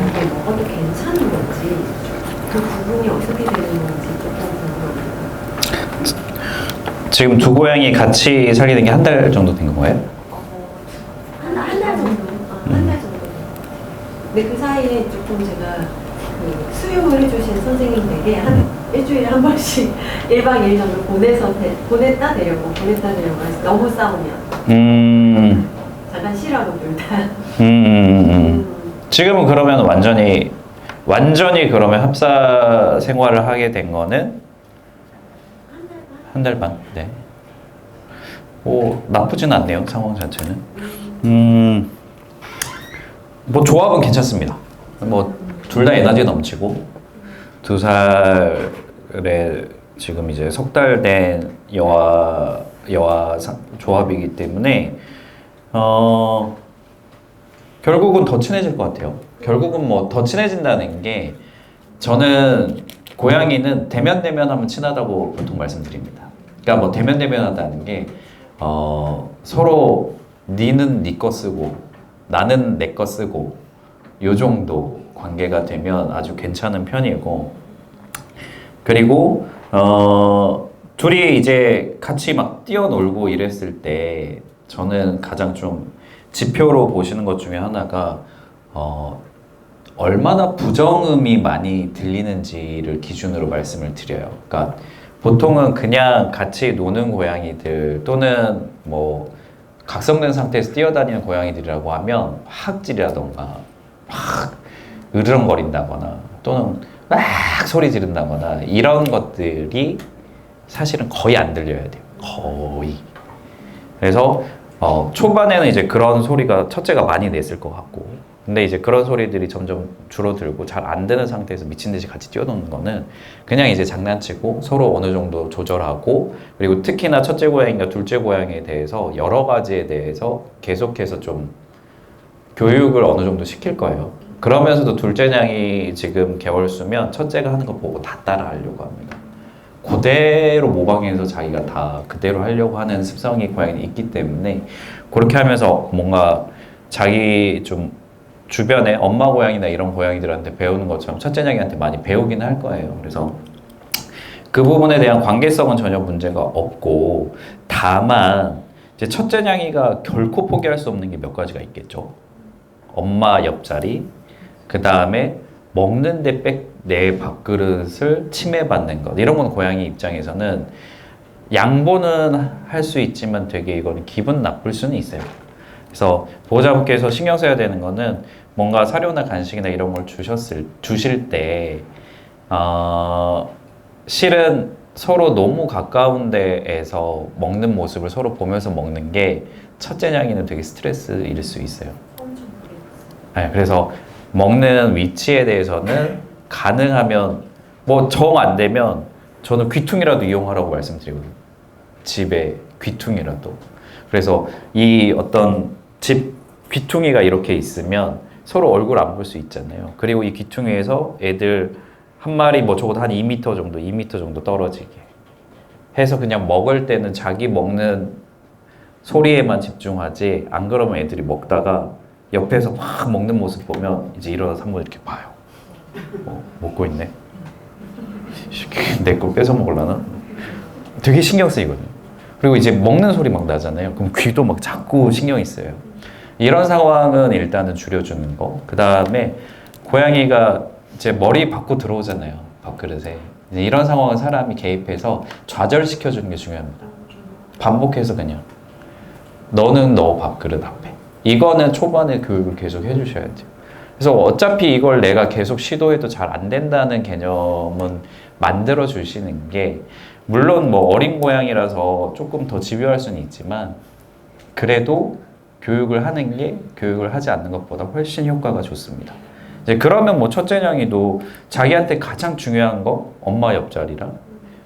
이게 먹어도 괜찮은 건지 그 부분이 어떻게 되는 건지 조금 궁금합니다. 지금 두 고양이 같이 사귀는 게 한 달 정도 된 건가요? 한 달 정도? 한 달 정도. 근데 그 사이에 조금 제가 그 수용을 해주신 선생님 댁에 한 일주일에 한 번씩 1박 2일 정도 보냈다 데려고 해서 너무 싸우면 지금은 그러면 완전히 그러면 합사 생활을 하게 된 거는 한 달 반. 네. 뭐 나쁘진 않네요, 상황 자체는. 뭐 조합은 괜찮습니다. 뭐 둘 다 에너지 넘치고 2살에 지금 이제 석 달 된 여아 조합이기 때문에 결국은 더 친해질 것 같아요. 결국은 뭐 더 친해진다는 게 저는 고양이는 대면하면 친하다고 보통 말씀드립니다. 그러니까 뭐 대면하다는 게 서로 니는 니 거 쓰고 나는 내 거 쓰고 요 정도 관계가 되면 아주 괜찮은 편이고, 그리고 둘이 이제 같이 막 뛰어놀고 이랬을 때 저는 가장 좀 지표로 보시는 것 중에 하나가 얼마나 부정음이 많이 들리는지를 기준으로 말씀을 드려요. 그러니까 보통은 그냥 같이 노는 고양이들 또는 뭐 각성된 상태에서 뛰어다니는 고양이들이라고 하면 학질이라던가 막 으르렁거린다거나 또는 막 소리 지른다거나 이런 것들이 사실은 거의 안 들려야 돼요. 거의. 그래서 초반에는 이제 그런 소리가 첫째가 많이 냈을 것 같고, 근데 이제 그런 소리들이 점점 줄어들고 잘 안 되는 상태에서 미친 듯이 같이 뛰어노는 거는 그냥 이제 장난치고 서로 어느 정도 조절하고, 그리고 특히나 첫째 고양이가 둘째 고양이에 대해서 여러 가지에 대해서 계속해서 좀 교육을 어느 정도 시킬 거예요. 그러면서도 둘째 냥이 지금 개월수면 첫째가 하는 거 보고 다 따라 하려고 합니다. 그대로 모방해서 자기가 다 그대로 하려고 하는 습성이 고양이는 있기 때문에 그렇게 하면서 뭔가 자기 좀 주변에 엄마 고양이나 이런 고양이들한테 배우는 것처럼 첫째 냥이한테 많이 배우기는 할 거예요. 그래서 그 부분에 대한 관계성은 전혀 문제가 없고, 다만 이제 첫째 냥이가 결코 포기할 수 없는 게 몇 가지가 있겠죠. 엄마 옆자리, 그 다음에 먹는데 내 밥그릇을 침해받는 것, 이런 건 고양이 입장에서는 양보는 할 수 있지만 되게 이거는 기분 나쁠 수는 있어요. 그래서 보호자분께서 신경 써야 되는 거는 뭔가 사료나 간식이나 이런 걸 주실 때 실은 서로 너무 가까운 데에서 먹는 모습을 서로 보면서 먹는 게 첫째 냥이는 되게 스트레스일 수 있어요. 네, 그래서 먹는 위치에 대해서는 가능하면 뭐 정 안 되면 저는 귀퉁이라도 이용하라고 말씀드리거든요. 집에 귀퉁이라도. 그래서 이 어떤 집 귀퉁이가 이렇게 있으면 서로 얼굴 안 볼 수 있잖아요. 그리고 이 귀퉁이에서 애들 한 마리 뭐 적어도 한 2m 정도 떨어지게 해서 그냥 먹을 때는 자기 먹는 소리에만 집중하지, 안 그러면 애들이 먹다가 옆에서 막 먹는 모습 보면 이제 일어나서 한번 이렇게 봐요. 먹고 있네. 내 걸 뺏어 먹으려나? 되게 신경 쓰이거든요. 그리고 이제 먹는 소리 막 나잖아요. 그럼 귀도 막 자꾸 신경이 쓰여요. 이런 상황은 일단은 줄여주는 거. 그 다음에 고양이가 이제 머리 받고 들어오잖아요. 밥그릇에. 이런 상황은 사람이 개입해서 좌절시켜주는 게 중요합니다. 반복해서 그냥 너는 너 밥그릇 앞에. 이거는 초반에 교육을 계속 해주셔야 돼요. 그래서 어차피 이걸 내가 계속 시도해도 잘 안 된다는 개념은 만들어 주시는 게, 물론 뭐 어린 고양이라서 조금 더 집요할 수는 있지만 그래도 교육을 하는 게 교육을 하지 않는 것보다 훨씬 효과가 좋습니다. 이제 그러면 뭐 첫째 냥이도 자기한테 가장 중요한 거 엄마 옆자리랑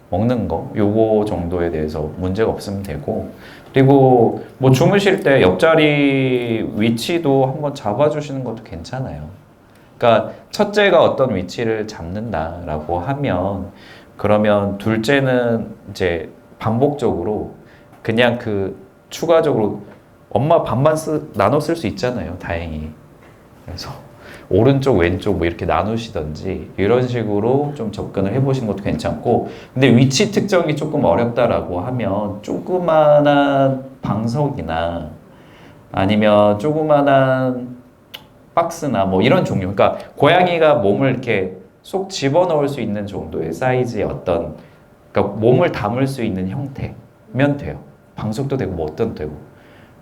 먹는 거 요거 정도에 대해서 문제가 없으면 되고, 그리고 뭐 주무실 때 옆자리 위치도 한번 잡아주시는 것도 괜찮아요. 그러니까 첫째가 어떤 위치를 잡는다라고 하면 그러면 둘째는 이제 반복적으로 그냥 그 추가적으로 엄마 반반 나눠 쓸 수 있잖아요, 다행히. 그래서 오른쪽 왼쪽 뭐 이렇게 나누시던지 이런 식으로 좀 접근을 해보신 것도 괜찮고, 근데 위치 특정이 조금 어렵다라고 하면 조그만한 방석이나 아니면 조그만한 박스나 뭐 이런 종류, 그러니까 고양이가 몸을 이렇게 쏙 집어넣을 수 있는 정도의 사이즈의 어떤, 그러니까 몸을 담을 수 있는 형태면 돼요. 방석도 되고 뭐 어떤 되고.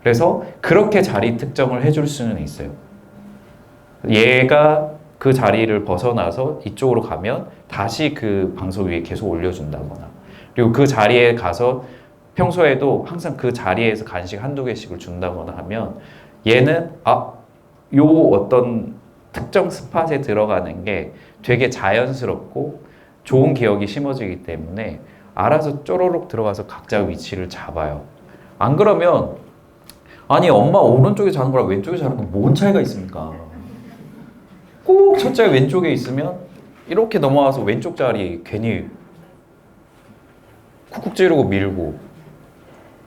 그래서 그렇게 자리 특정을 해줄 수는 있어요. 얘가 그 자리를 벗어나서 이쪽으로 가면 다시 그 방석 위에 계속 올려준다거나, 그리고 그 자리에 가서 평소에도 항상 그 자리에서 간식 한두 개씩을 준다거나 하면 얘는 요 어떤 특정 스팟에 들어가는 게 되게 자연스럽고 좋은 기억이 심어지기 때문에 알아서 쪼로록 들어가서 각자 위치를 잡아요. 안 그러면 아니 엄마 오른쪽에 자는 거랑 왼쪽에 자는 건 뭔 차이가 있습니까? 꼭 첫째 왼쪽에 있으면 이렇게 넘어와서 왼쪽 자리 괜히 쿡쿡 찌르고 밀고,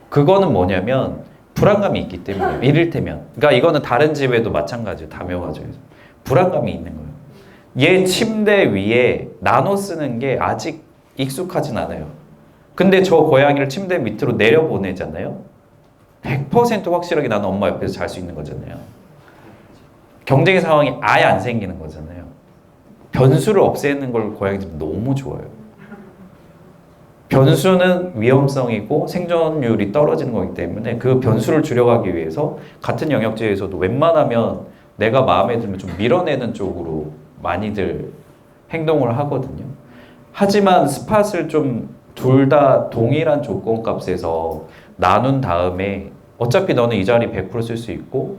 그거는 뭐냐면 불안감이 있기 때문에. 이를테면 그러니까 이거는 다른 집에도 마찬가지예요. 다묘가정에서 불안감이 있는 거예요. 얘 침대 위에 나눠 쓰는 게 아직 익숙하진 않아요. 근데 저 고양이를 침대 밑으로 내려보내잖아요. 100% 확실하게 나는 엄마 옆에서 잘 수 있는 거잖아요. 경쟁의 상황이 아예 안 생기는 거잖아요. 변수를 없애는 걸 고양이들은 너무 좋아해요. 변수는 위험성이고 생존율이 떨어지는 거기 때문에 그 변수를 줄여가기 위해서 같은 영역지에서도 웬만하면 내가 마음에 들면 좀 밀어내는 쪽으로 많이들 행동을 하거든요. 하지만 스팟을 좀 둘 다 동일한 조건값에서 나눈 다음에 어차피 너는 이 자리 100% 쓸 수 있고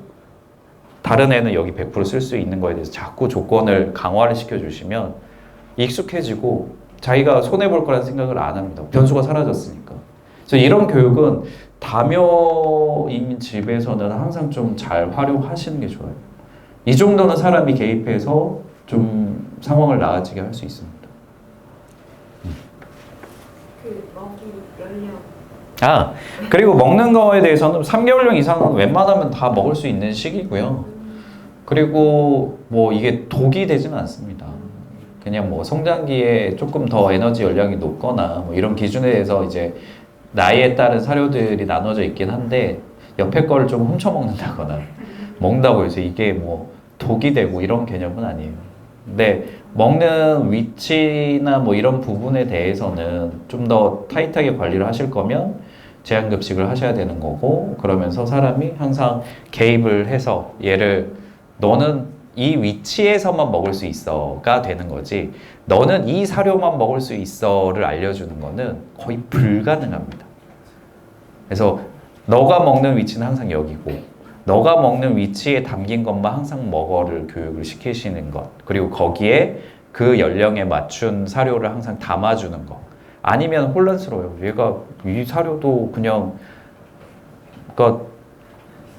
다른 애는 여기 100% 쓸 수 있는 거에 대해서 자꾸 조건을 강화를 시켜주시면 익숙해지고 자기가 손해볼 거라는 생각을 안 합니다. 변수가 사라졌으니까. 그래서 이런 교육은 다묘인 집에서는 항상 좀 잘 활용하시는 게 좋아요. 이 정도는 사람이 개입해서 좀 상황을 나아지게 할 수 있습니다. 그 먹이 연령. 그리고 먹는 거에 대해서는 3개월령 이상은 웬만하면 다 먹을 수 있는 시기고요. 그리고 뭐 이게 독이 되지는 않습니다. 그냥 뭐 성장기에 조금 더 에너지 열량이 높거나 뭐 이런 기준에 대해서 이제 나이에 따른 사료들이 나눠져 있긴 한데 옆에 거를 좀 훔쳐 먹는다거나 먹는다고 해서 이게 뭐 독이 되고 이런 개념은 아니에요. 근데 먹는 위치나 뭐 이런 부분에 대해서는 좀 더 타이트하게 관리를 하실 거면 제한급식을 하셔야 되는 거고, 그러면서 사람이 항상 개입을 해서 얘를 너는 이 위치에서만 먹을 수 있어가 되는 거지 너는 이 사료만 먹을 수 있어를 알려주는 거는 거의 불가능합니다. 그래서 너가 먹는 위치는 항상 여기고 너가 먹는 위치에 담긴 것만 항상 먹어를 교육을 시키시는 것, 그리고 거기에 그 연령에 맞춘 사료를 항상 담아주는 것. 아니면 혼란스러워요. 얘가 이 사료도 그냥 그러니까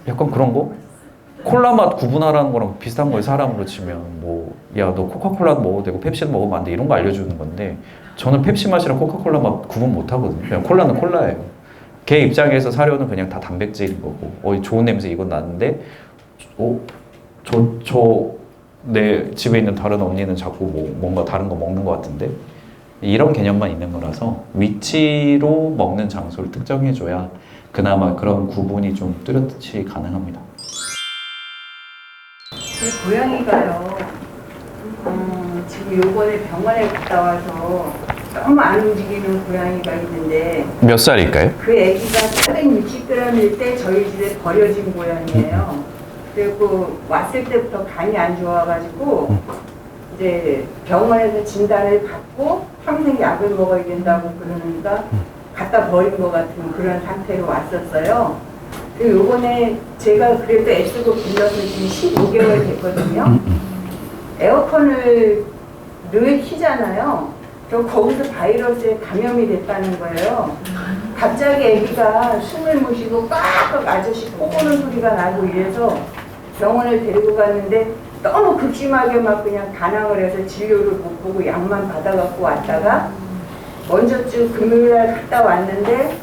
약간 그런 거? 콜라 맛 구분하라는 거랑 비슷한 거예요. 사람으로 치면 뭐 야 너 코카콜라도 먹어도 되고 ペプ시도 먹으면 안 돼 이런 거 알려주는 건데 저는 ペプ시 맛이랑 코카콜라 맛 구분 못 하거든요. 그냥 콜라는 콜라예요. 걔 입장에서 사료는 그냥 다 단백질인 거고 좋은 냄새 이건 나는데 내 집에 있는 다른 언니는 자꾸 뭔가 다른 거 먹는 것 같은데 이런 개념만 있는 거라서 위치로 먹는 장소를 특정해줘야 그나마 그런 구분이 좀 뚜렷이 가능합니다. 제 고양이가요, 지금 요번에 병원에 갔다 와서 너무 안 움직이는 고양이가 있는데 몇 살일까요? 그 애기가 460g일 때 저희 집에 버려진 고양이에요. 그리고 왔을 때부터 간이 안 좋아가지고 이제 병원에서 진단을 받고 평생 약을 먹어야 된다고 그러니까 갖다 버린 것 같은 그런 상태로 왔었어요. 그리고 요번에 제가 그래도 애쓰고 빌려서 지금 15개월 됐거든요. 에어컨을 늘 키잖아요. 저 거기서 바이러스에 감염이 됐다는 거예요. 갑자기 애기가 숨을 못 쉬고 꽉꽉 아저씨 코 고는 소리가 나고 이래서 병원을 데리고 갔는데 너무 극심하게 막 그냥 반항을 해서 진료를 못 보고 약만 받아갖고 왔다가 먼저 주 금요일날 갔다 왔는데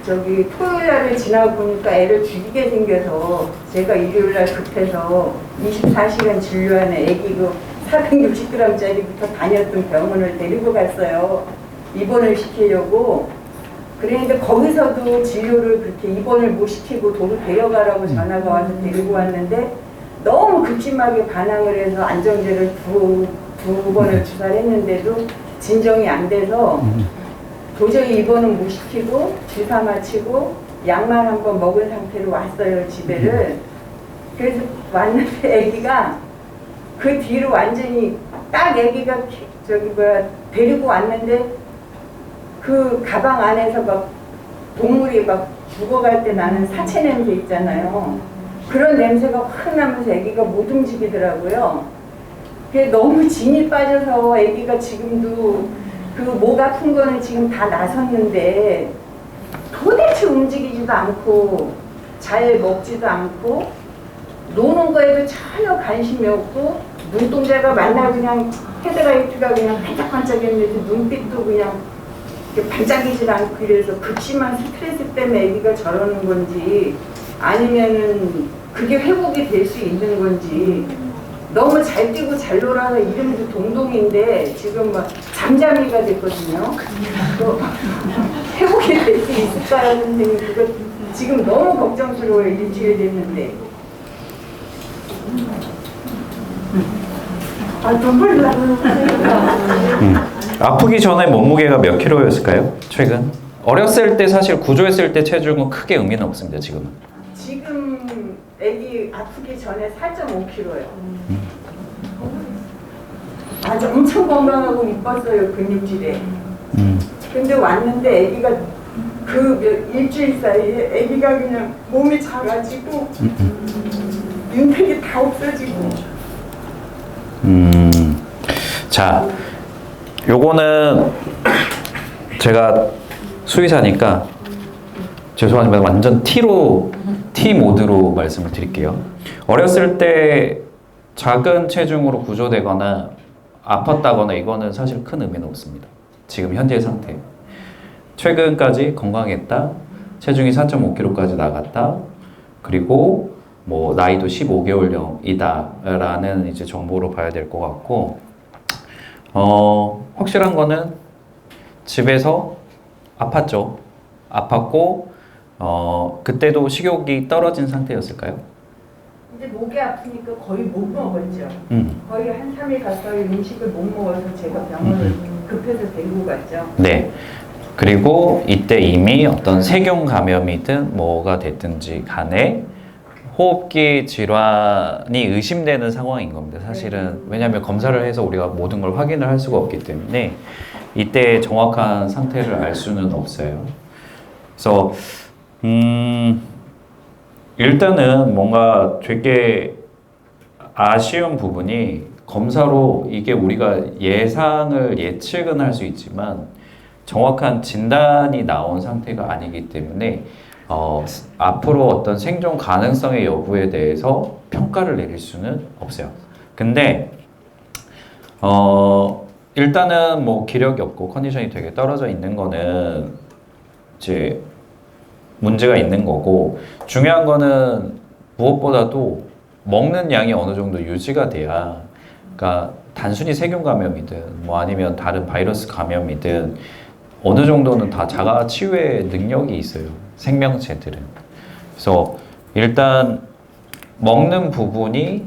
저기 토요일날을 지나고 보니까 애를 죽이게 생겨서 제가 일요일날 급해서 24시간 진료하는 애기 그 460g짜리부터 다녔던 병원을 데리고 갔어요. 입원을 시키려고. 그랬는데 거기서도 진료를 그렇게 입원을 못 시키고 도로 데려가라고 전화가 와서 데리고 왔는데 너무 극심하게 반항을 해서 안정제를 두 번을 주사를 했는데도 진정이 안 돼서 도저히 입원은 못 시키고 주사 마치고 약만 한번 먹은 상태로 왔어요, 집에를. 그래서 왔는데 애기가 그 뒤로 완전히 딱 애기가 데리고 왔는데 그 가방 안에서 막 동물이 막 죽어갈 때 나는 사체 냄새 있잖아요. 그런 냄새가 확 나면서 애기가 못 움직이더라고요. 그게 너무 진이 빠져서 애기가 지금도 그 목 아픈 거는 지금 다 나섰는데 도대체 움직이지도 않고 잘 먹지도 않고 노는 거에도 전혀 관심이 없고 눈동자가 만나 그냥 헤드라이트가 그냥 반짝반짝했는데 눈빛도 그냥 반짝이질 않고 이래서 극심한 스트레스 때문에 애기가 저러는 건지 아니면은 그게 회복이 될 수 있는 건지 너무 잘 뛰고 잘 놀아서 이름도 동동인데 지금 막 잠잠이가 됐거든요. 회복이 될 수 있을까요, 선생님? 그거 지금 너무 걱정스러워요. 일주일 됐는데. 눈물 나는. 아프기 전에 몸무게가 몇 킬로였을까요? 최근? 어렸을 때 사실 구조했을 때 체중은 크게 의미는 없습니다. 지금은. 지금 애기 아프기 전에 4.5kg요. 아주 엄청 건강하고 이뻤어요. 근육질에. 근데 왔는데 애기가 그 일주일 사이에 애기가 그냥 몸이 작아지고 윤색이 다 없어지고. 자, 요거는 제가 수의사니까 죄송하지만 완전 T 모드로 말씀을 드릴게요. 어렸을 때 작은 체중으로 구조되거나 아팠다거나 이거는 사실 큰 의미는 없습니다. 지금 현재 상태. 최근까지 건강했다. 체중이 4.5kg까지 나갔다. 그리고 뭐 나이도 15개월령이다 라는 이제 정보로 봐야 될 것 같고, 확실한 거는 집에서 아팠죠. 아팠고 그때도 식욕이 떨어진 상태였을까요? 근데 목이 아프니까 거의 못 먹었죠. 거의 한 3일 가까이 음식을 못 먹어서 제가 병원을 급해서 데리고 갔죠. 네. 그리고 이때 이미 어떤 세균 감염이든 뭐가 됐든지 간에 호흡기 질환이 의심되는 상황인 겁니다. 사실은 왜냐하면 검사를 해서 우리가 모든 걸 확인을 할 수가 없기 때문에 이때 정확한 상태를 알 수는 없어요. 그래서 일단은 뭔가 되게 아쉬운 부분이 검사로 이게 우리가 예측은 할 수 있지만 정확한 진단이 나온 상태가 아니기 때문에 앞으로 어떤 생존 가능성의 여부에 대해서 평가를 내릴 수는 없어요. 근데 일단은 뭐 기력이 없고 컨디션이 되게 떨어져 있는 거는 이제 문제가 있는 거고, 중요한 거는 무엇보다도 먹는 양이 어느 정도 유지가 돼야, 그러니까 단순히 세균 감염이든 뭐 아니면 다른 바이러스 감염이든 어느 정도는 다 자가 치유의 능력이 있어요. 생명체들은. 그래서 일단 먹는 부분이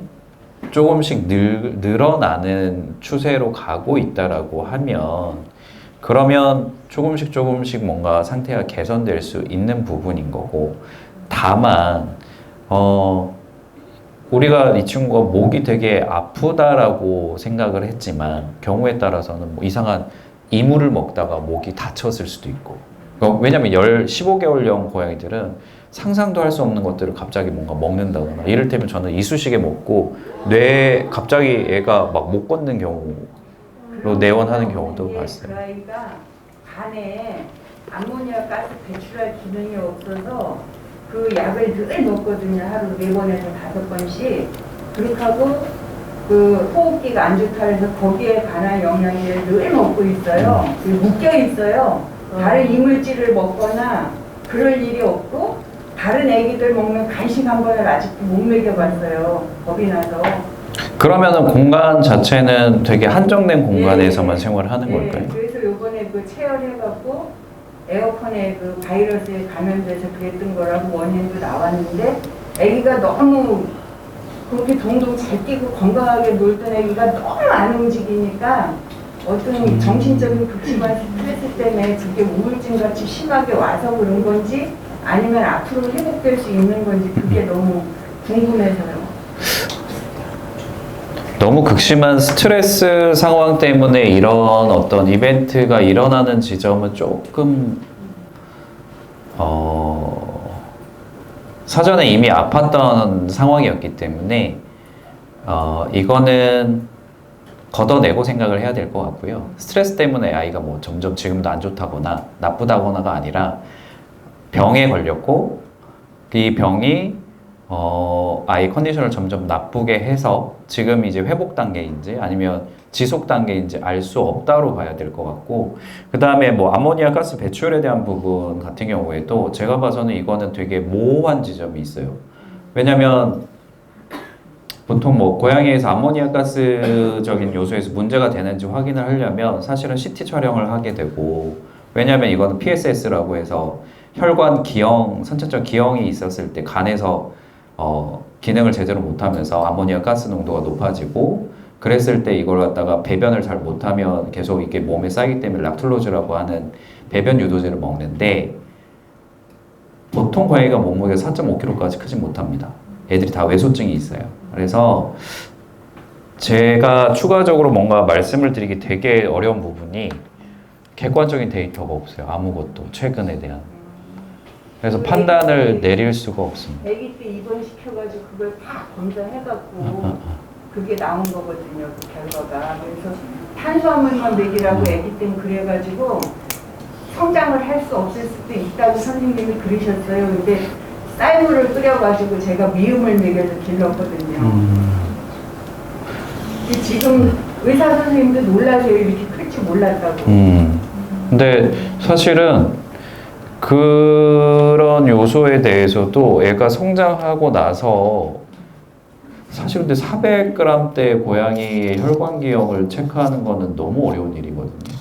조금씩 늘어나는 추세로 가고 있다라고 하면, 그러면 조금씩 뭔가 상태가 개선될 수 있는 부분인 거고, 다만 우리가 이 친구가 목이 되게 아프다라고 생각을 했지만 경우에 따라서는 뭐 이상한 이물을 먹다가 목이 다쳤을 수도 있고, 왜냐면 15개월령 고양이들은 상상도 할 수 없는 것들을 갑자기 뭔가 먹는다거나, 이를테면 저는 이쑤시개 먹고 갑자기 얘가 막 못 걷는 경우로 내원하는 경우도 봤어요. 그 아이가 간에 암모니아 가스 배출할 기능이 없어서 그 약을 늘 먹거든요. 하루 4번에서 5번씩. 그렇게 하고 그 호흡기가 안 좋다 해서 거기에 관한 영양제를 늘 먹고 있어요. 묶여 있어요. 다른 이물질을 먹거나 그럴 일이 없고, 다른 애기들 먹는 간식 한 번을 아직도 못 먹여봤어요. 겁이 나서. 그러면은 공간 자체는 되게 한정된 공간에서만 생활하는 걸까요? 그래서 요번에 그 체열해갖고 에어컨에 그 바이러스에 감염돼서 그랬던 거라고 원인도 나왔는데, 애기가 너무 그렇게 동동 잘 뛰고 건강하게 놀던 애기가 너무 안 움직이니까 어떤 정신적인 극심한 스트레스 때문에 그게 우울증 같이 심하게 와서 그런 건지 아니면 앞으로 회복될 수 있는 건지 그게 너무 궁금해서요. 너무 극심한 스트레스 상황 때문에 이런 어떤 이벤트가 일어나는 지점은 조금 사전에 이미 아팠던 상황이었기 때문에 이거는 걷어내고 생각을 해야 될 것 같고요. 스트레스 때문에 아이가 뭐 점점 지금도 안 좋다거나 나쁘다거나가 아니라 병에 걸렸고 이 병이 아이 컨디션을 점점 나쁘게 해서 지금 이제 회복 단계인지 아니면 지속 단계인지 알 수 없다로 봐야 될 것 같고, 그 다음에 뭐 아모니아 가스 배출에 대한 부분 같은 경우에도 제가 봐서는 이거는 되게 모호한 지점이 있어요. 왜냐면 보통 뭐 고양이에서 아모니아 가스적인 요소에서 문제가 되는지 확인을 하려면 사실은 CT 촬영을 하게 되고, 왜냐면 이거는 PSS라고 해서 혈관 기형, 선천적 기형이 있었을 때 간에서 기능을 제대로 못하면서 아모니아 가스 농도가 높아지고, 그랬을 때 이걸 갖다가 배변을 잘 못하면 계속 이게 몸에 쌓이기 때문에 락툴로즈라고 하는 배변 유도제를 먹는데, 보통 고양이가 몸무게가 4.5kg까지 크지 못합니다. 애들이 다 외소증이 있어요. 그래서 제가 추가적으로 뭔가 말씀을 드리기 되게 어려운 부분이 객관적인 데이터가 없어요. 아무것도 최근에 대한. 그래서 판단을 내릴 수가 없습니다. 아기 때 입원시켜가지고 그걸 다 검사해갖고 그게 나온 거거든요. 그 결과가. 그래서 탄수화물만 먹이라고 아기 때는 그래가지고 성장을 할 수 없을 수도 있다고 선생님이 그러셨어요. 근데 쌀물을 끓여가지고 제가 미음을 먹여서 길렀거든요. 지금 의사 선생님도 놀라세요. 이렇게 클 줄 몰랐다고. 근데 사실은 그런 요소에 대해서도 애가 성장하고 나서 사실 근데 400g대 고양이의 혈관 기형을 체크하는 거는 너무 어려운 일이거든요.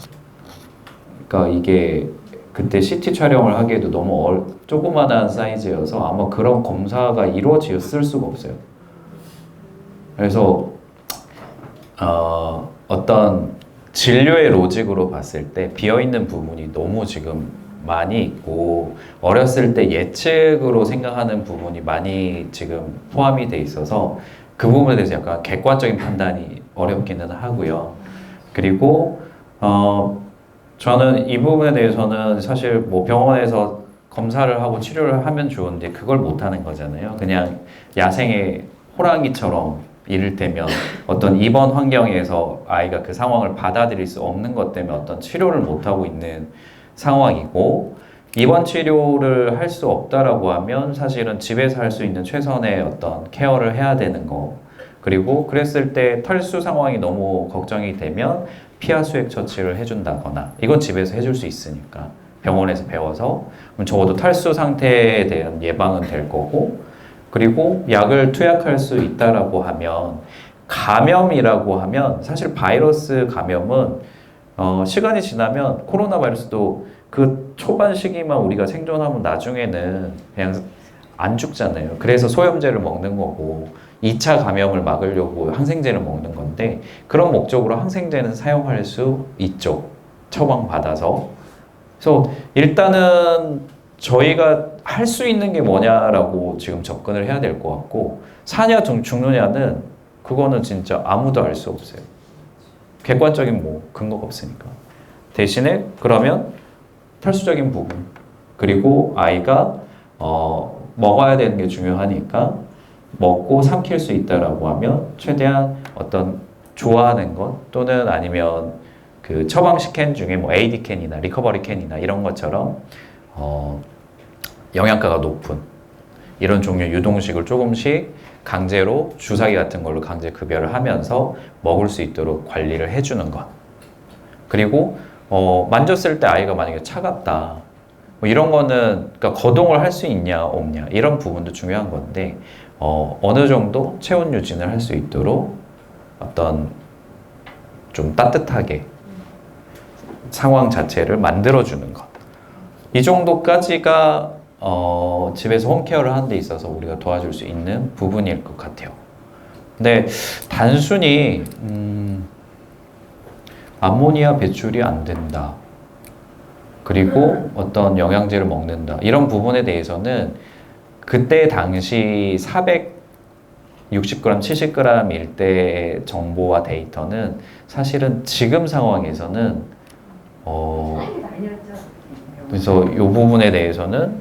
그러니까 이게 그때 CT 촬영을 하기에도 너무 조그마한 사이즈여서 아마 그런 검사가 이루어졌을 수가 없어요. 그래서 어떤 진료의 로직으로 봤을 때 비어있는 부분이 너무 지금 많이 있고, 어렸을 때 예측으로 생각하는 부분이 많이 지금 포함이 돼 있어서 그 부분에 대해서 약간 객관적인 판단이 어렵기는 하고요. 그리고 저는 이 부분에 대해서는 사실 뭐 병원에서 검사를 하고 치료를 하면 좋은데 그걸 못 하는 거잖아요. 그냥 야생의 호랑이처럼 이를테면 어떤 입원 환경에서 아이가 그 상황을 받아들일 수 없는 것 때문에 어떤 치료를 못 하고 있는 상황이고, 입원 치료를 할 수 없다라고 하면 사실은 집에서 할 수 있는 최선의 어떤 케어를 해야 되는 거, 그리고 그랬을 때 탈수 상황이 너무 걱정이 되면 피하수액 처치를 해준다거나, 이건 집에서 해줄 수 있으니까 병원에서 배워서 그럼 적어도 탈수 상태에 대한 예방은 될 거고, 그리고 약을 투약할 수 있다라고 하면, 감염이라고 하면 사실 바이러스 감염은 시간이 지나면 코로나 바이러스도 그 초반 시기만 우리가 생존하면 나중에는 그냥 안 죽잖아요. 그래서 소염제를 먹는 거고 2차 감염을 막으려고 항생제를 먹는 건데, 그런 목적으로 항생제는 사용할 수 있죠. 처방받아서. 그래서 일단은 저희가 할 수 있는 게 뭐냐라고 지금 접근을 해야 될 것 같고, 사냐 죽느냐는 그거는 진짜 아무도 알 수 없어요. 객관적인 뭐 근거가 없으니까. 대신에 그러면 탈수적인 부분, 그리고 아이가 먹어야 되는 게 중요하니까 먹고 삼킬 수 있다라고 하면 최대한 어떤 좋아하는 것, 또는 아니면 그 처방식 캔 중에 뭐 AD 캔이나 리커버리 캔이나 이런 것처럼 영양가가 높은 이런 종류 유동식을 조금씩 강제로 주사기 같은 걸로 강제 급여를 하면서 먹을 수 있도록 관리를 해주는 것. 그리고 만졌을 때 아이가 만약에 차갑다, 뭐 이런 거는 그러니까 거동을 할 수 있냐 없냐 이런 부분도 중요한 건데, 어느 정도 체온 유지를 할 수 있도록 어떤 좀 따뜻하게 상황 자체를 만들어주는 것. 이 정도까지가 집에서 홈케어를 하는 데 있어서 우리가 도와줄 수 있는 부분일 것 같아요. 근데 단순히 아모니아 배출이 안 된다, 그리고 어떤 영양제를 먹는다, 이런 부분에 대해서는 그때 당시 60g, 70g일 때 정보와 데이터는 사실은 지금 상황에서는 그래서 이 부분에 대해서는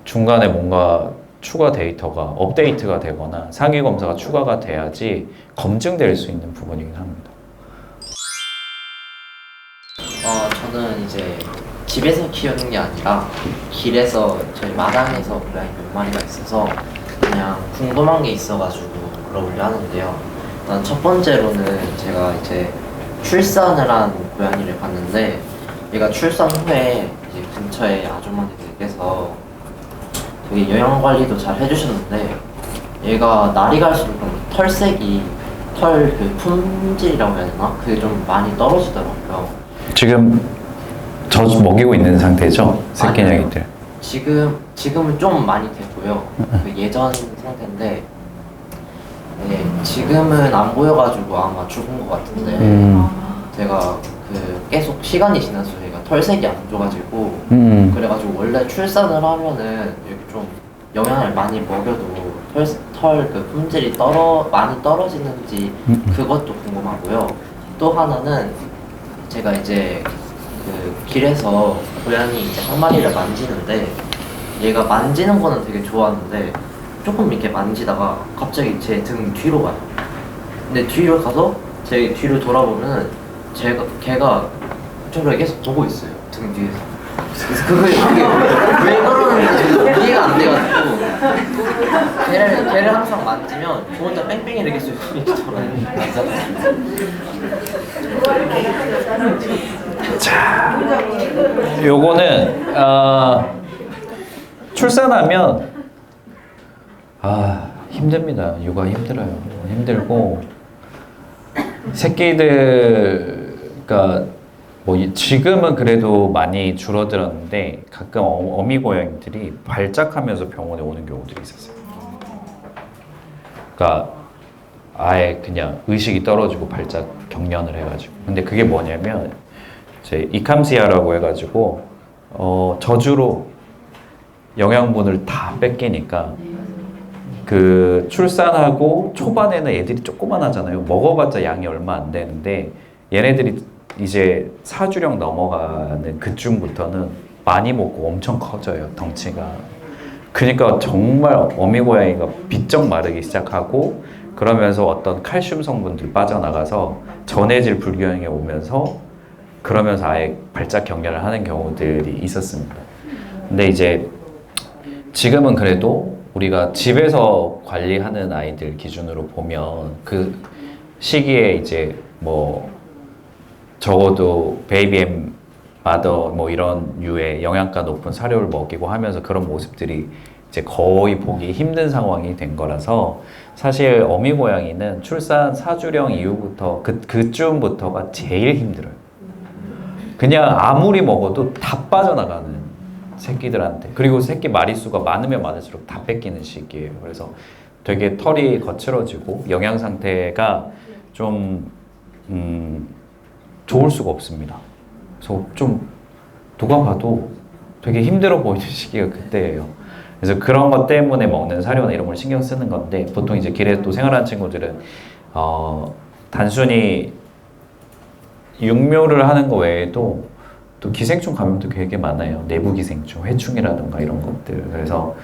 중간에 뭔가 추가 데이터가 업데이트가 되거나 상위 검사가 추가가 돼야지 검증될 수 있는 부분이긴 합니다. 저는 이제 집에서 키우는 게 아니라 길에서 저희 마당에서 고양이 몇 마리가 있어서 그냥 궁금한 게 있어가지고 물어보려 하는데요. 일단 첫 번째로는 제가 이제 출산을 한 고양이를 봤는데 얘가 출산 후에 이제 근처에 아주머니들께서 되게 영양 관리도 잘 해주셨는데 얘가 날이 갈수록 털색이 털 그 품질이라고 해야 되나? 그게 좀 많이 떨어지더라고요. 지금 저 먹이고 있는 상태죠? 새끼냥이들. 지금은 좀 많이 됐고요. 그 예전 상태인데 지금은 안 보여가지고 아마 죽은 것 같은데 제가 그 계속 시간이 지날수록 얘가 털색이 안 좋아지고 그래가지고 원래 출산을 하면은 이렇게 좀 영양을 많이 먹여도 털 그 품질이 많이 떨어지는지 그것도 궁금하고요. 또 하나는 제가 이제 그 길에서 고양이 이제 한 마리를 만지는데 얘가 만지는 거는 되게 좋아하는데 조금 이렇게 만지다가 갑자기 제 등 뒤로 가요. 근데 뒤로 가서 제 뒤를 돌아보면 걔가 저를 계속 보고 있어요. 등 뒤에서. 그래서 그게 왜 그러는지 저도 이해가 안 돼가지고 걔를 항상 만지면 저 혼자 뺑뺑이를 계속 돌아요. 자, 요거는 출산하면 힘듭니다. 육아 힘들어요. 힘들고 새끼들 그러니까 뭐 지금은 그래도 많이 줄어들었는데 가끔 어미 고양이들이 발작하면서 병원에 오는 경우들이 있었어요. 그러니까 아예 그냥 의식이 떨어지고 발작 경련을 해가지고. 근데 그게 뭐냐면 이제 이캄시아라고 해가지고 저주로 영양분을 다 뺏기니까 그 출산하고 초반에는 애들이 조그만하잖아요. 먹어봤자 양이 얼마 안 되는데 얘네들이 이제 사주령 넘어가는 그쯤부터는 많이 먹고 엄청 커져요, 덩치가. 그러니까 정말 어미 고양이가 비쩍 마르기 시작하고 그러면서 어떤 칼슘 성분들 빠져나가서 전해질 불균형이 오면서 그러면서 아예 발작 경련을 하는 경우들이 있었습니다. 근데 이제 지금은 그래도 우리가 집에서 관리하는 아이들 기준으로 보면 그 시기에 이제 뭐 적어도 베이비 앤 마더 뭐 이런 류의 영양가 높은 사료를 먹이고 하면서 그런 모습들이 이제 거의 보기 힘든 상황이 된 거라서 사실 어미 고양이는 출산 사주령 이후부터 그쯤부터가 제일 힘들어요. 그냥 아무리 먹어도 다 빠져나가는 새끼들한테. 그리고 새끼 마리수가 많으면 많을수록 다 뺏기는 시기예요. 그래서 되게 털이 거칠어지고 영양 상태가 좀 좋을 수가 없습니다. 그래서 좀 누가 봐도 되게 힘들어 보이는 시기가 그때예요. 그래서 그런 것 때문에 먹는 사료나 이런 걸 신경 쓰는 건데 보통 이제 길에 또 생활하는 친구들은 단순히 육묘를 하는 거 외에도 또 기생충 감염도 되게 많아요. 내부 기생충, 회충이라든가 이런 것들. 그래서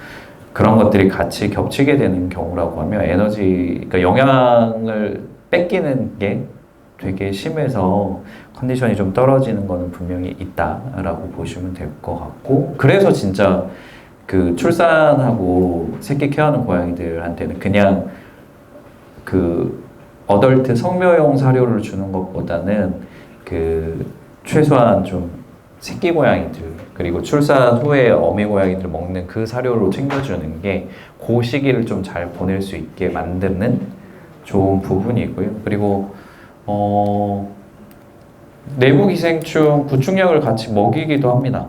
그런 것들이 같이 겹치게 되는 경우라고 하면 그러니까 영양을 뺏기는 게 되게 심해서 컨디션이 좀 떨어지는 거는 분명히 있다라고 보시면 될 것 같고, 그래서 진짜 그 출산하고 새끼 케어하는 고양이들한테는 그냥 그 어덜트 성묘용 사료를 주는 것보다는 그 최소한 좀 새끼 고양이들 그리고 출산 후에 어미 고양이들 먹는 그 사료로 챙겨주는 게 그 시기를 좀 잘 보낼 수 있게 만드는 좋은 부분이고요. 그리고 내부 기생충 구충약을 같이 먹이기도 합니다.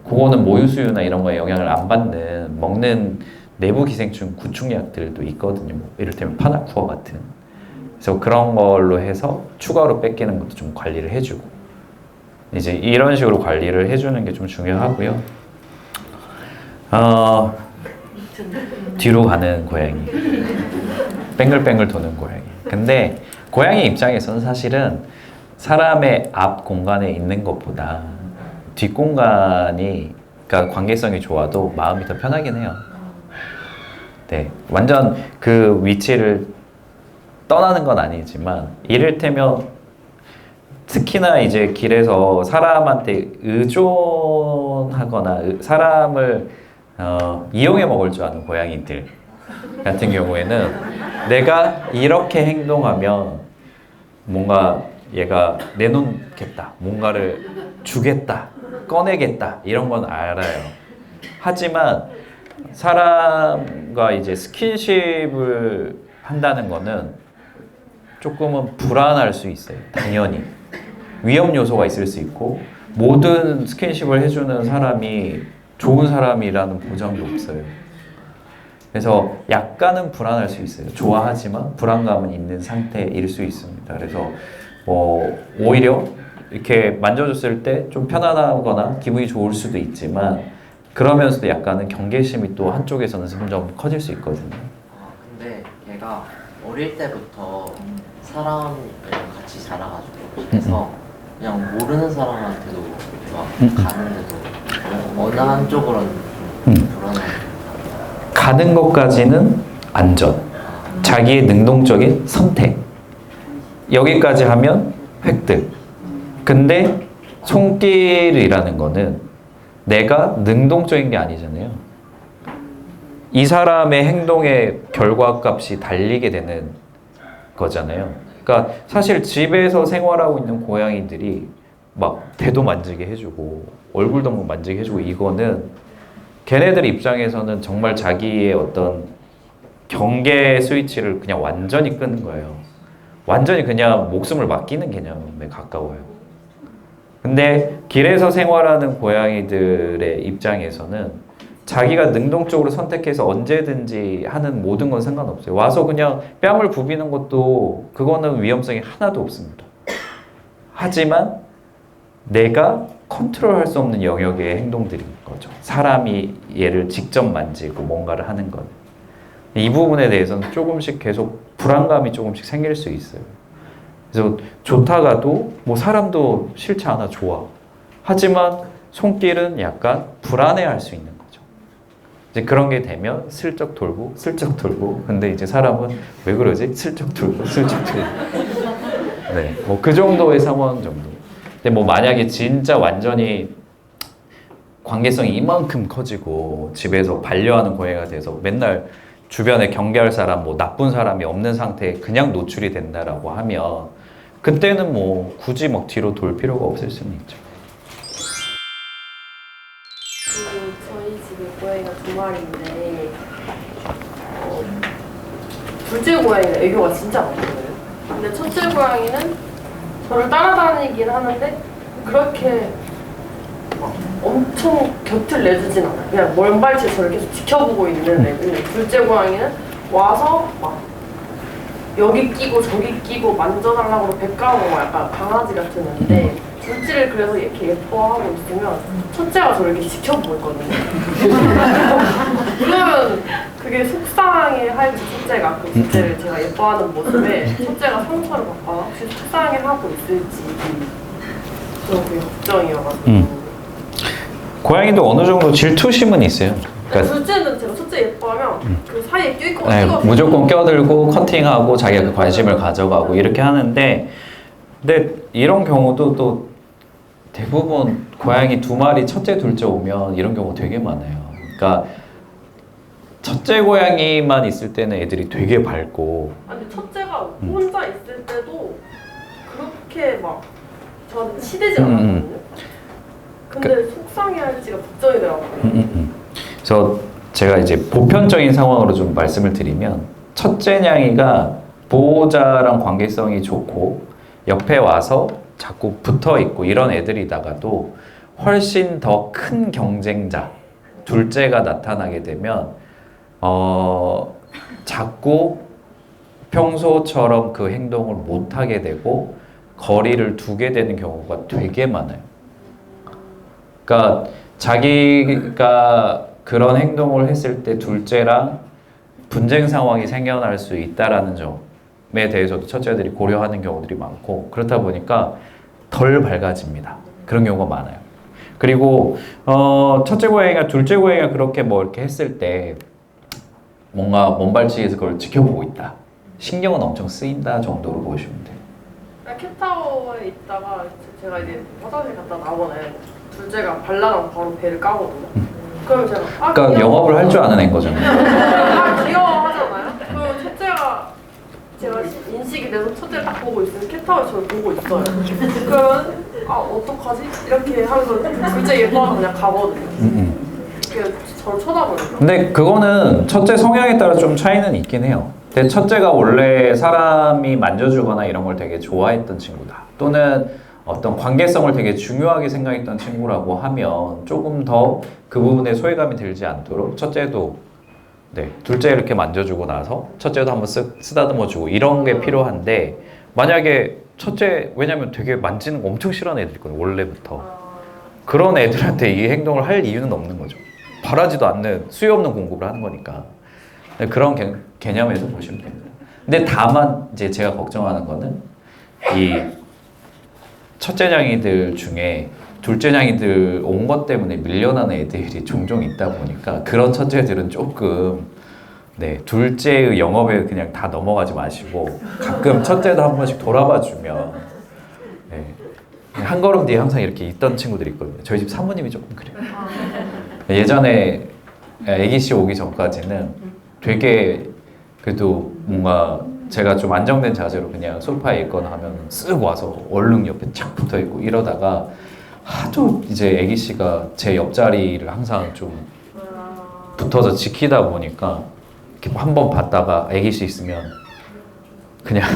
그거는 모유수유나 이런 거에 영향을 안 받는 먹는 내부 기생충 구충약들도 있거든요. 뭐 이를테면 파나쿠어 같은. 그래서 그런 걸로 해서 추가로 뺏기는 것도 좀 관리를 해주고 이제 이런 식으로 관리를 해주는 게 좀 중요하고요. 뒤로 가는 고양이. 뱅글뱅글 도는 고양이. 근데 고양이 입장에서는 사실은 사람의 앞 공간에 있는 것보다 뒷 공간이, 그러니까 관계성이 좋아도 마음이 더 편하긴 해요. 네, 완전 그 위치를 떠나는 건 아니지만 이를테면 특히나 이제 길에서 사람한테 의존하거나 사람을 이용해 먹을 줄 아는 고양이들 같은 경우에는 내가 이렇게 행동하면 뭔가 얘가 내놓겠다, 뭔가를 주겠다, 꺼내겠다 이런 건 알아요. 하지만 사람과 이제 스킨십을 한다는 거는 조금은 불안할 수 있어요. 당연히 위험 요소가 있을 수 있고 모든 스킨십을 해주는 사람이 좋은 사람이라는 보장도 없어요. 그래서 약간은 불안할 수 있어요. 좋아하지만 불안감은 있는 상태일 수 있습니다. 그래서 오히려 이렇게 만져줬을 때 좀 편안하거나 기분이 좋을 수도 있지만 그러면서도 약간은 경계심이 또 한쪽에서는 점점 커질 수 있거든요. 근데 걔가 어릴 때부터 사람이랑 같이 자라가지고 그래서 그냥 모르는 사람한테도 막 가는데도 어느 한쪽으로는 불안해. 가는 것까지는 안전, 자기의 능동적인 선택, 여기까지 하면 획득. 근데 손길이라는 거는 내가 능동적인 게 아니잖아요. 이 사람의 행동의 결과값이 달리게 되는 거잖아요. 그러니까 사실 집에서 생활하고 있는 고양이들이 막 배도 만지게 해주고 얼굴도 만지게 해주고 이거는 걔네들 입장에서는 정말 자기의 어떤 경계 스위치를 그냥 완전히 끄는 거예요. 완전히 그냥 목숨을 맡기는 개념에 가까워요. 근데 길에서 생활하는 고양이들의 입장에서는 자기가 능동적으로 선택해서 언제든지 하는 모든 건 상관없어요. 와서 그냥 뺨을 부비는 것도 그거는 위험성이 하나도 없습니다. 하지만 내가 컨트롤할 수 없는 영역의 행동들인 거죠. 사람이 얘를 직접 만지고 뭔가를 하는 건. 이 부분에 대해서는 조금씩 계속 불안감이 조금씩 생길 수 있어요. 그래서 좋다가도 뭐 사람도 싫지 않아 좋아. 하지만 손길은 약간 불안해할 수 있는 거죠. 이제 그런 게 되면 슬쩍 돌고 슬쩍 돌고 근데 이제 사람은 왜 그러지? 슬쩍 돌고 슬쩍 돌고. 네, 뭐 그 정도의 상황 정도. 근데 뭐 만약에 진짜 완전히 관계성이 이만큼 커지고 집에서 반려하는 고양이가 돼서 맨날 주변에 경계할 사람, 뭐 나쁜 사람이 없는 상태에 그냥 노출이 된다라고 하면 그때는 뭐 굳이 막 뒤로 돌 필요가 없을 수는 있죠. 저희 집에 고양이가 두 마리인데 둘째 고양이는 애교가 진짜 많거든요. 근데 첫째 고양이는 저를 따라다니긴 하는데 그렇게 막 엄청 곁을 내주진 않아요. 그냥 먼발치에 저를 계속 지켜보고 있는 애고 둘째 고양이는 와서 막 여기 끼고 저기 끼고 만져달라고 베까고 약간 강아지 같은 애인데 둘째를 그래서 이렇게 예뻐하고 있으면 첫째가 저를 이렇게 지켜보고 있거든요. 그러면 그게 속상해 할지 첫째가 그 둘째를 제가 예뻐하는 모습에 첫째가 상처를 받거나 혹시 속상해 하고 있을지 좀 그게 걱정이어가지고 고양이도 어느 정도 질투심은 있어요. 그러니까 둘째는 제가 첫째 예뻐하면 그 사이에 껴있고 네, 무조건 껴들고 커팅하고 자기가 그 관심을 가져가고 이렇게 하는데 근데 이런 경우도 또 대부분 고양이 두 마리 첫째 둘째 오면 이런 경우 되게 많아요. 그러니까 첫째 고양이만 있을 때는 애들이 되게 밝고 아니 첫째가 혼자 있을 때도 그렇게 막 저한테 치대지 않았거든요. 근데 속상해할지가 걱정이더라고요. 그래서 제가 이제 보편적인 상황으로 좀 말씀을 드리면 첫째 냥이가 보호자랑 관계성이 좋고 옆에 와서 자꾸 붙어 있고 이런 애들이다가도 훨씬 더 큰 경쟁자 둘째가 나타나게 되면 자꾸 평소처럼 그 행동을 못 하게 되고 거리를 두게 되는 경우가 되게 많아요. 그러니까 자기가 그런 행동을 했을 때 둘째랑 분쟁 상황이 생겨날 수 있다라는 점에 대해서도 첫째들이 고려하는 경우들이 많고 그렇다 보니까 덜 밝아집니다. 그런 경우가 많아요. 그리고 첫째 고양이가 둘째 고양이가 그렇게 뭐 이렇게 했을 때 뭔가 먼발치에서 그걸 지켜보고 있다. 신경은 엄청 쓰인다 정도로 보시면 돼요. 캣타워에 있다가 제가 이제 화장실 갔다 나오면 둘째가 발라랑 바로 배를 까거든요. 그럼 제가 그러니까 귀여워. 영업을 할 줄 아는 애인 거잖아요. 귀여워하잖아요. 그럼 첫째가 제가 인식이 돼서 첫째를 딱 보고 있으면 캣타워 저를 보고 있어요. 그러면 어떡하지? 이렇게 하면서 둘째 예뻐서 그냥 가거든요. 이렇게 저를 쳐다보니까. 근데 그거는 첫째 성향에 따라 좀 차이는 있긴 해요. 근데 첫째가 원래 사람이 만져주거나 이런 걸 되게 좋아했던 친구다. 또는 어떤 관계성을 되게 중요하게 생각했던 친구라고 하면 조금 더 그 부분에 소외감이 들지 않도록 첫째도 둘째 이렇게 만져주고 나서 첫째도 한번 쓰다듬어주고 이런 게 필요한데 만약에 첫째 왜냐면 되게 만지는 거 엄청 싫어하는 애들 있거든요. 원래부터. 그런 애들한테 이 행동을 할 이유는 없는 거죠. 바라지도 않는 수요 없는 공급을 하는 거니까. 그런 개념에서 보시면 됩니다. 근데 다만 이제 제가 걱정하는 거는 이 첫째 냥이들 중에 둘째 냥이들 온 것 때문에 밀려나는 애들이 종종 있다 보니까 그런 첫째들은 조금 둘째의 영업에 그냥 다 넘어가지 마시고 가끔 첫째도 한 번씩 돌아봐 주면 한 걸음 뒤에 항상 이렇게 있던 친구들이 있거든요. 저희 집 사모님이 조금 그래요. 예전에 애기 씨 오기 전까지는 되게 그래도 뭔가 제가 좀 안정된 자세로 그냥 소파에 있거나 하면 쓱 와서 얼른 옆에 착 붙어 있고 이러다가 하도 이제 애기 씨가 제 옆자리를 항상 좀 붙어서 지키다 보니까 이렇게 한번 봤다가 애기 씨 있으면 그냥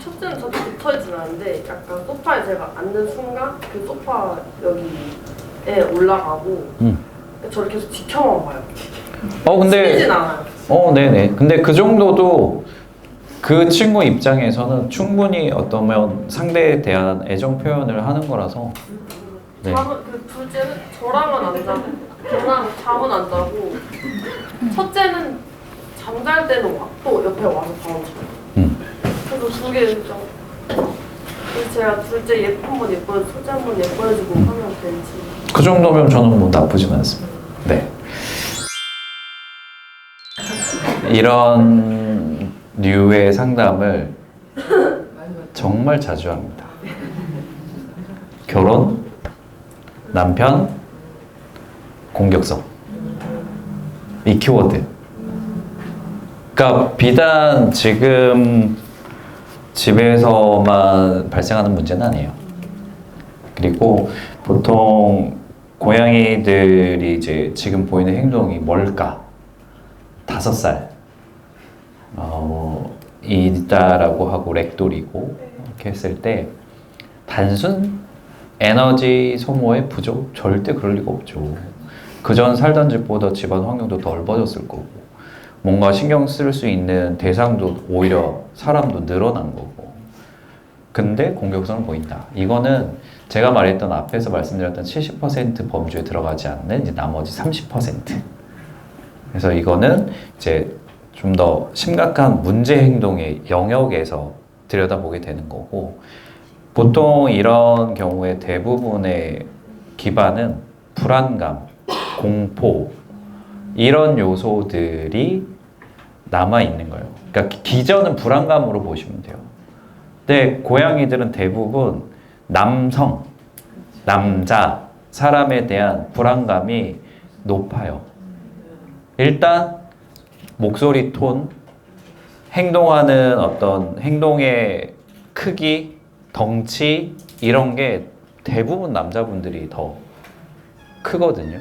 첫째는 저도 붙어있진 않은데 약간 소파에 제가 앉는 순간 그 소파 여기에 올라가고 저를 계속 지켜만 봐요. 근데 치진 않아요. 네네. 근데 그 정도도 그 친구 입장에서는 충분히 어떠면 상대에 대한 애정 표현을 하는 거라서. 그 둘째는 저랑은 안 자고 저랑 잠은 안 자고 첫째는 잠잘 때는 또 옆에 와서 바로 자요. 그래서 두 개 좀. 그래서 제가 둘째 한번 예뻐해주고 첫째 한번 예뻐해주고 하면 되지. 그 정도면 저는 뭐 나쁘진 않습니다. 네. 이런 류의 상담을 정말 자주 합니다. 결혼, 남편, 공격성. 이 키워드. 그러니까 비단 지금 집에서만 발생하는 문제는 아니에요. 그리고 보통 고양이들이 이제 지금 보이는 행동이 뭘까? 5살 이다라고 하고 렉돌이고 이렇게 했을 때 단순 에너지 소모의 부족 절대 그럴 리가 없죠. 그전 살던 집보다 집안 환경도 더 넓어졌을 거고 뭔가 신경 쓸 수 있는 대상도 오히려 사람도 늘어난 거고 근데 공격성을 보인다. 이거는 제가 말했던 앞에서 말씀드렸던 70% 범주에 들어가지 않는 이제 나머지 30%. 그래서 이거는 이제 좀 더 심각한 문제 행동의 영역에서 들여다보게 되는 거고 보통 이런 경우에 대부분의 기반은 불안감, 공포 이런 요소들이 남아 있는 거예요. 그러니까 기전은 불안감으로 보시면 돼요. 근데 고양이들은 대부분 남성, 남자, 사람에 대한 불안감이 높아요. 일단 목소리 톤, 행동하는 어떤 행동의 크기, 덩치 이런 게 대부분 남자분들이 더 크거든요.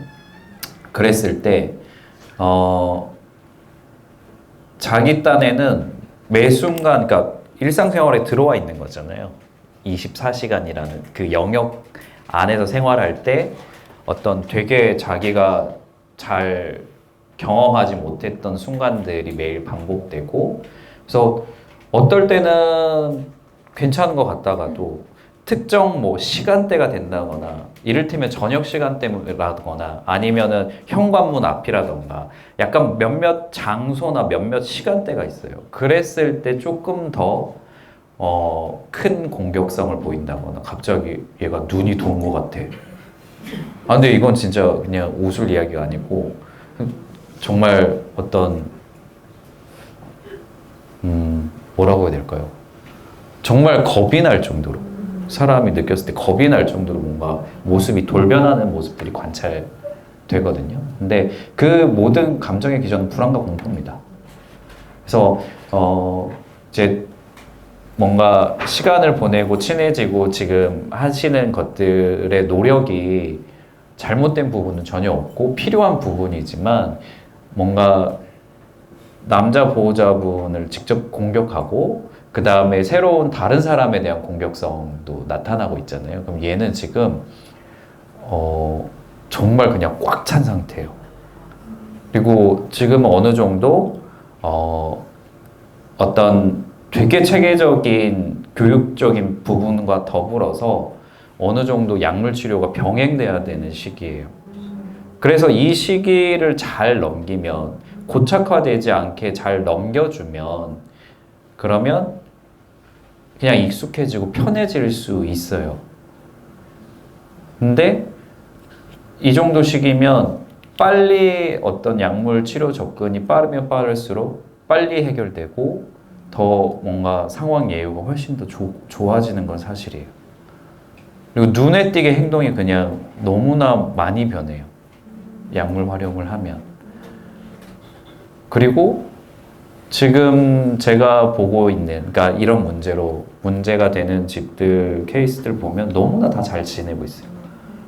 그랬을 때 자기 딴에는 매 순간 그러니까 일상생활에 들어와 있는 거잖아요. 24시간이라는 그 영역 안에서 생활할 때 어떤 되게 자기가 잘 경험하지 못했던 순간들이 매일 반복되고 그래서 어떨 때는 괜찮은 것 같다가도 특정 뭐 시간대가 된다거나 이를테면 저녁 시간대라거나 아니면은 현관문 앞이라던가 약간 몇몇 장소나 몇몇 시간대가 있어요. 그랬을 때 조금 더 큰 공격성을 보인다거나 갑자기 얘가 눈이 도는 것 같아. 아 근데 이건 진짜 그냥 웃을 이야기가 아니고 정말 어떤 뭐라고 해야 될까요? 정말 겁이 날 정도로 사람이 느꼈을 때 겁이 날 정도로 뭔가 모습이 돌변하는 모습들이 관찰되거든요. 근데 그 모든 감정의 기전은 불안과 공포입니다. 그래서 이제 뭔가 시간을 보내고 친해지고 지금 하시는 것들의 노력이 잘못된 부분은 전혀 없고 필요한 부분이지만 뭔가 남자 보호자분을 직접 공격하고 그 다음에 새로운 다른 사람에 대한 공격성도 나타나고 있잖아요. 그럼 얘는 지금 정말 그냥 꽉 찬 상태예요. 그리고 지금 어느 정도 어떤 되게 체계적인 교육적인 부분과 더불어서 어느 정도 약물 치료가 병행돼야 되는 시기예요. 그래서 이 시기를 잘 넘기면 고착화되지 않게 잘 넘겨주면 그러면 그냥 익숙해지고 편해질 수 있어요. 근데 이 정도 시기면 빨리 어떤 약물 치료 접근이 빠르면 빠를수록 빨리 해결되고 더 뭔가 상황 예후가 훨씬 더 좋아지는 건 사실이에요. 그리고 눈에 띄게 행동이 그냥 너무나 많이 변해요. 약물 활용을 하면. 그리고 지금 제가 보고 있는, 그러니까 이런 문제로 문제가 되는 집들 케이스들 보면 너무나 다 잘 지내고 있어요.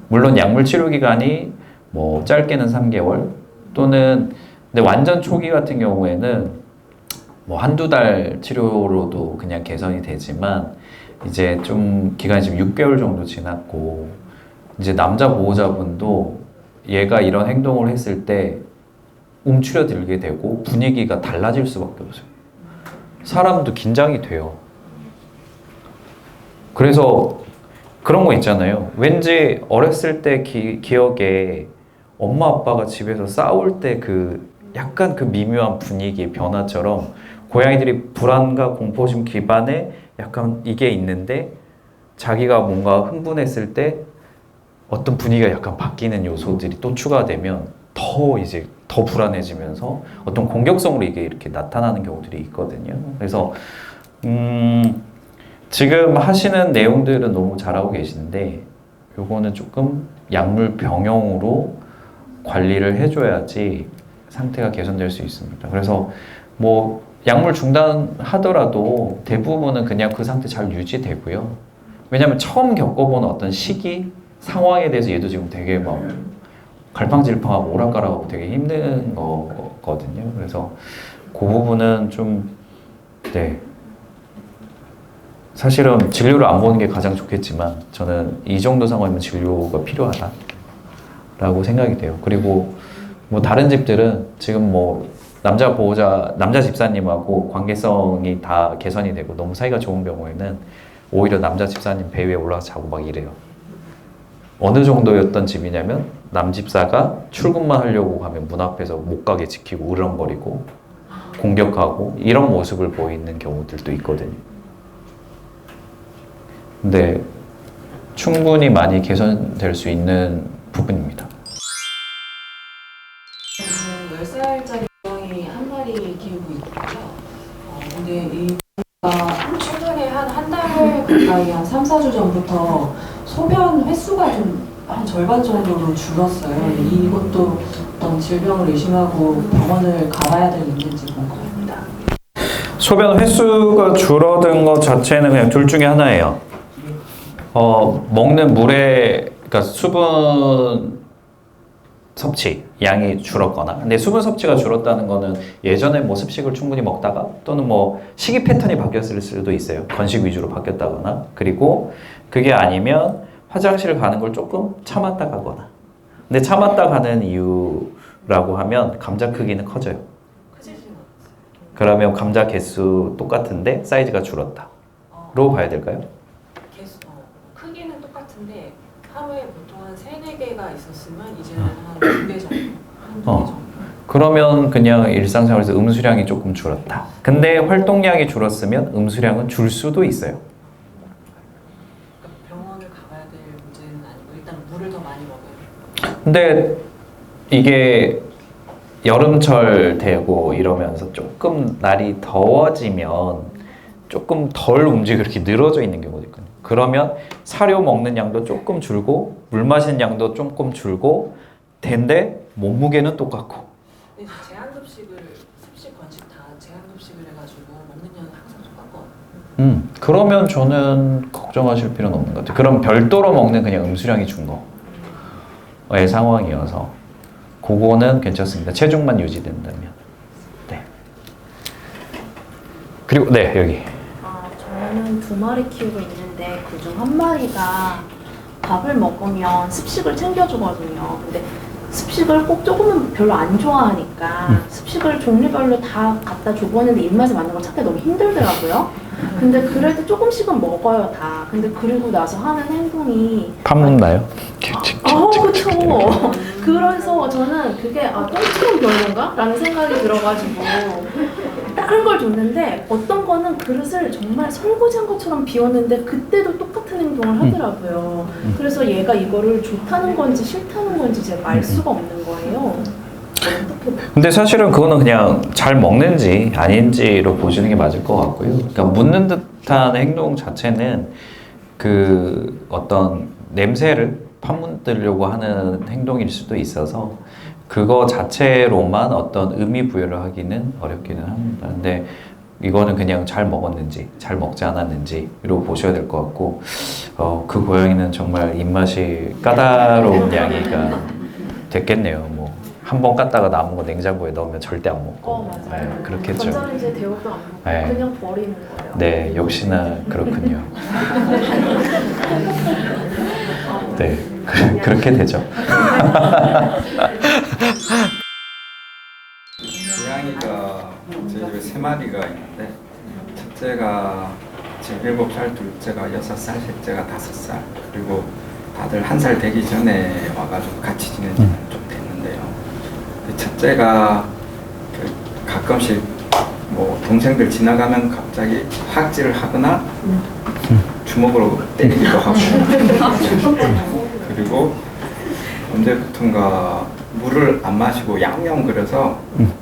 물론 약물 치료 기간이 뭐 짧게는 3개월 또는 근데 완전 초기 같은 경우에는 뭐 한두 달 치료로도 그냥 개선이 되지만 이제 좀 기간이 지금 6개월 정도 지났고 이제 남자 보호자분도 얘가 이런 행동을 했을 때 움츠려들게 되고 분위기가 달라질 수밖에 없어요. 사람도 긴장이 돼요. 그래서 그런 거 있잖아요. 왠지 어렸을 때 기억에 엄마 아빠가 집에서 싸울 때 그 약간 그 미묘한 분위기 변화처럼 고양이들이 불안과 공포심 기반에 약간 이게 있는데 자기가 뭔가 흥분했을 때 어떤 분위기가 약간 바뀌는 요소들이 또 추가되면 더 이제 더 불안해지면서 어떤 공격성으로 이게 이렇게 나타나는 경우들이 있거든요. 그래서 지금 하시는 내용들은 너무 잘하고 계신데 요거는 조금 약물 병용으로 관리를 해줘야지 상태가 개선될 수 있습니다. 그래서 뭐 약물 중단하더라도 대부분은 그냥 그 상태 잘 유지되고요. 왜냐하면 처음 겪어보는 어떤 시기, 상황에 대해서 얘도 지금 되게 막 갈팡질팡하고 오락가락하고 되게 힘든 거거든요. 그래서 그 부분은 좀 네. 사실은 진료를 안 보는 게 가장 좋겠지만 저는 이 정도 상황이면 진료가 필요하다라고 생각이 돼요. 그리고 뭐 다른 집들은 지금 뭐 남자 집사님하고 관계성이 다 개선이 되고 너무 사이가 좋은 경우에는 오히려 남자 집사님 배 위에 올라가서 자고 막 이래요. 어느 정도였던 집이냐면 남집사가 출근만 하려고 가면 문 앞에서 못 가게 지키고 으렁거리고 공격하고 이런 모습을 보이는 경우들도 있거든요. 근데 충분히 많이 개선될 수 있는 부분입니다. 10살짜리 고양이 한 마리 키우고 있고요. 근데 이 고양이가 최근에 한 달 가까이 한 3, 4주 전부터 소변 횟수가 좀 한 절반 정도로 줄었어요. 이것도 어떤 질병을 의심하고 병원을 가봐야 될 있는지 궁금합니다. 소변 횟수가 줄어든 것 자체는 그냥 둘 중에 하나예요. 먹는 물의 그러니까 수분 섭취 양이 줄었거나, 근데 수분 섭취가 줄었다는 거는 예전에 뭐 습식을 충분히 먹다가 또는 뭐 식이 패턴이 바뀌었을 수도 있어요. 건식 위주로 바뀌었다거나, 그리고 그게 아니면 화장실 가는 걸 조금 참았다 가거나. 근데 참았다 가는 이유라고 하면 감자 크기는 커져요. 그러면 감자 개수 똑같은데 사이즈가 줄었다로 봐야 될까요? 있으면 이제는 한 2배 정도, 한두 배 정도. 그러면 그냥 일상생활에서 음수량이 조금 줄었다. 근데 활동량이 줄었으면 음수량은 줄 수도 있어요. 그러니까 병원을 가봐야 될 문제는 아니고 일단 물을 더 많이 먹어요. 근데 이게 여름철 되고 이러면서 조금 날이 더워지면 조금 덜 움직이고 이렇게 늘어져 있는 경우도 있거든요. 그러면 사료 먹는 양도 조금 줄고 물 마시는 양도 조금 줄고 된데 몸무게는 똑같고. 근데 제한급식을 습식 건식 다 제한급식을 해가지고 먹는 양은 항상 똑같거든요. 그러면 저는 걱정하실 필요는 없는 것 같아요. 그럼 별도로 먹는 그냥 음수량이 준 거의 상황이어서 그거는 괜찮습니다. 체중만 유지된다면. 네. 그리고 네 여기. 저는 2마리 키우고 있는데 그중 1마리가 밥을 먹으면 습식을 챙겨주거든요. 근데 습식을 꼭 조금은 별로 안 좋아하니까 습식을 종류별로 다 갖다 줘보는데 입맛에 맞는 걸 찾기 너무 힘들더라고요. 근데 그래도 조금씩은 먹어요 다. 근데 그리고 나서 하는 행동이 밥 먹나요? 그쵸. 그래서 저는 그게 똥처럼 별론가? 라는 생각이 들어가지고 다른 걸 줬는데 어떤 거는 그릇을 정말 설거지한 것처럼 비웠는데 그때도 똑같은 행동을 하더라고요. 그래서 얘가 이거를 좋다는 건지 싫다는 건지 제가 알 수가 없는 거예요. 근데 사실은 그거는 그냥 잘 먹는지 아닌지로 보시는 게 맞을 것 같고요. 그러니까 묻는 듯한 행동 자체는 그 어떤 냄새를 파묻으려고 하는 행동일 수도 있어서 그거 자체로만 어떤 의미 부여를 하기는 어렵기는 합니다. 근데 이거는 그냥 잘 먹었는지 잘 먹지 않았는지로 보셔야 될 것 같고 그 고양이는 정말 입맛이 까다로운 양이가 됐겠네요. 뭐 한 번 깠다가 남은 거 냉장고에 넣으면 절대 안 먹고 맞아요. 네, 그렇겠죠. 전자레인지에 데워도 안 먹고 네. 그냥 버리는 거예요. 네, 역시나 그렇군요. 네, 그렇게 되죠. 고양이가 저희 집에 3마리가 있는데 첫째가 지금 7살, 둘째가 6살, 셋째가 5살 그리고 다들 1살 되기 전에 와가지고 같이 지낸 지는 좀 됐는데요. 첫째가 가끔씩 뭐 동생들 지나가면 갑자기 확질을 하거나 주먹으로 때리기도 하고 그리고 언제부턴가 물을 안 마시고 양념그려서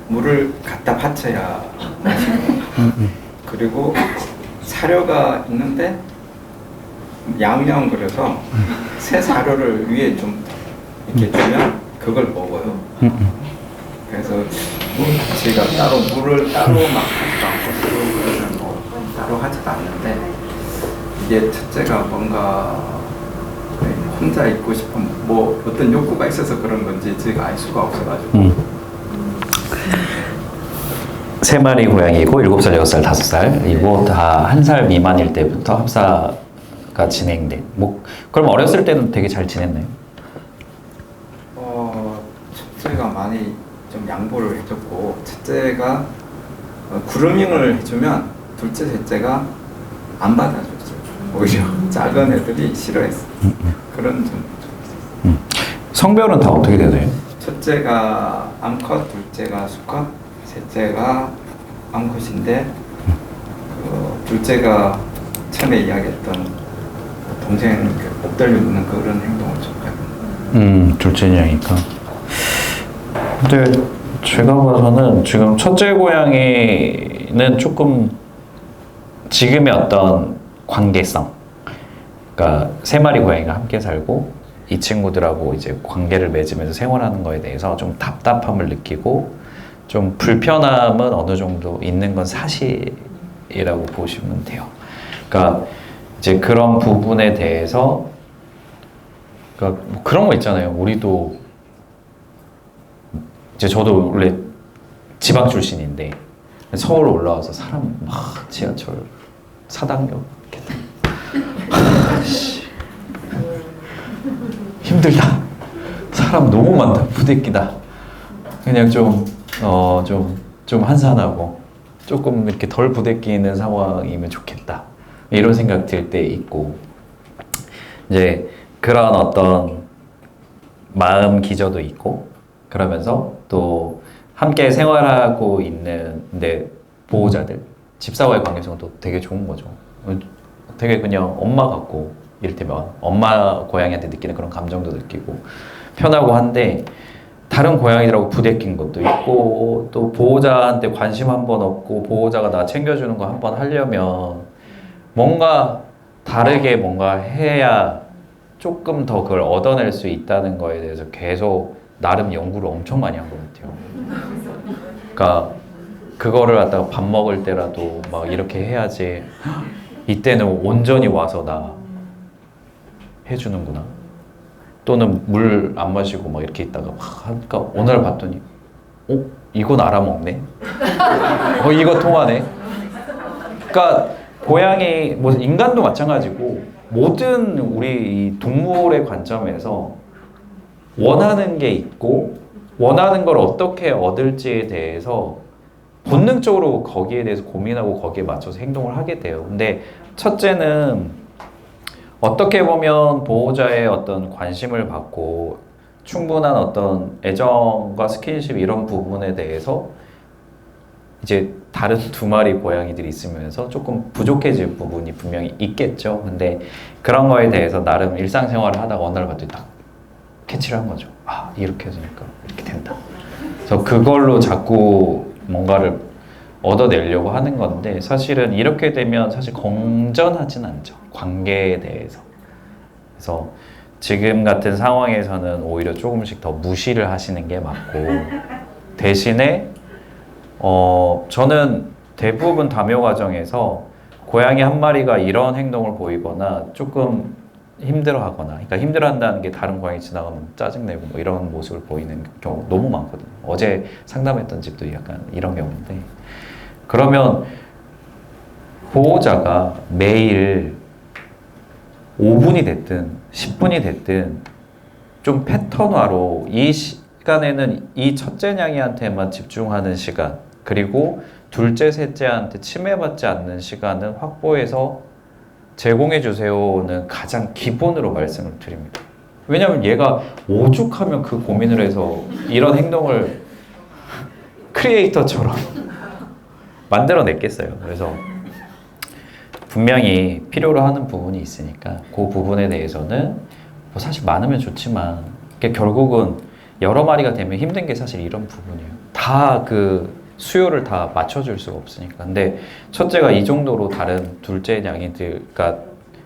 물을 갖다 바쳐야 마시고 그리고 사료가 있는데 양념그려서 새 사료를 위에 좀 이렇게 주면 그걸 먹어요. 그래서 제가 따로 물을 따로 막 하지도 않고 그러면 뭐 따로 하지도 않는데 이게 첫째가 뭔가 혼자 있고 싶은 뭐 어떤 욕구가 있어서 그런 건지 제가 알 수가 없어가지고 3마리 고양이고 7살, 6살, 5살이고 다 1살 미만일 때부터 합사가 진행된. 뭐 그럼 어렸을 때는 되게 잘 지냈나요? 첫째가 많이 좀 양보를 해줬고 첫째가 그루밍을 해주면 둘째, 셋째가 안 받아줬어요. 오히려 작은 애들이 싫어했어요. 그런 점. 성별은 다 어떻게 되나요? 첫째가 암컷, 둘째가 수컷, 셋째가 암컷인데 둘째가 처음에 이야기했던 동생 목 들리는 그런 행동을 좀 하고. 둘째냐니까. 근데 제가 봐서는 지금 첫째 고양이는 조금 지금의 어떤 관계성, 그러니까 3마리 고양이가 함께 살고 이 친구들하고 이제 관계를 맺으면서 생활하는 거에 대해서 좀 답답함을 느끼고 좀 불편함은 어느 정도 있는 건 사실이라고 보시면 돼요. 그러니까 이제 그런 부분에 대해서 그러니까 뭐 그런 거 있잖아요. 우리도 이제 저도 원래 지방 출신인데 서울 올라와서 사람 막 지하철 사당역 힘들다. 사람 너무 많다. 부대끼다. 그냥 좀 한산하고 조금 이렇게 덜 부대끼는 상황이면 좋겠다. 이런 생각 들 때 있고 이제 그런 어떤 마음 기저도 있고 그러면서 또 함께 생활하고 있는데 보호자들, 집사와의 관계성도 되게 좋은 거죠. 되게 그냥 엄마 같고 이를테면 엄마 고양이한테 느끼는 그런 감정도 느끼고 편하고 한데 다른 고양이들하고 부대낀 것도 있고 또 보호자한테 관심 한 번 없고 보호자가 나 챙겨주는 거 한 번 하려면 뭔가 다르게 뭔가 해야 조금 더 그걸 얻어낼 수 있다는 거에 대해서 계속 나름 연구를 엄청 많이 한 것 같아요. 그러니까 그거를 갖다가 밥 먹을 때라도 막 이렇게 해야지 이때는 온전히 와서 나 해주는구나. 또는 물 안 마시고 막 이렇게 있다가 막 하니까 오늘 봤더니 이건 알아먹네. 이거 통하네. 그러니까 고양이 뭐 인간도 마찬가지고 모든 우리 이 동물의 관점에서 원하는 게 있고 원하는 걸 어떻게 얻을지에 대해서 본능적으로 거기에 대해서 고민하고 거기에 맞춰서 행동을 하게 돼요. 근데 첫째는 어떻게 보면 보호자의 어떤 관심을 받고 충분한 어떤 애정과 스킨십 이런 부분에 대해서 이제 다른 두 마리 고양이들이 있으면서 조금 부족해질 부분이 분명히 있겠죠. 근데 그런 거에 대해서 나름 일상생활을 하다가 어느 날 봤더니 딱 캐치를 한 거죠. 아, 이렇게 해주니까 이렇게 된다. 그래서 그걸로 자꾸 뭔가를 얻어내려고 하는 건데 사실은 이렇게 되면 사실 건전하진 않죠. 관계에 대해서. 그래서 지금 같은 상황에서는 오히려 조금씩 더 무시를 하시는 게 맞고 대신에 저는 대부분 담요 과정에서 고양이 한 마리가 이런 행동을 보이거나 조금 힘들어하거나 그러니까 힘들어한다는 게 다른 고양이 지나가면 짜증내고 뭐 이런 모습을 보이는 경우 너무 많거든요. 어제 상담했던 집도 약간 이런 경우인데 그러면 보호자가 매일 5분이 됐든 10분이 됐든 좀 패턴화로 이 시간에는 이 첫째 냥이한테만 집중하는 시간 그리고 둘째, 셋째한테 침해받지 않는 시간은 확보해서 제공해 주세요는 가장 기본으로 말씀을 드립니다. 왜냐하면 얘가 오죽하면 그 고민을 해서 이런 행동을 크리에이터처럼 만들어냈겠어요. 그래서 분명히 필요로 하는 부분이 있으니까 그 부분에 대해서는 뭐 사실 많으면 좋지만 결국은 여러 마리가 되면 힘든 게 사실 이런 부분이에요. 다 그 수요를 다 맞춰줄 수가 없으니까. 근데 첫째가 이 정도로 다른 둘째 냥이들, 그러니까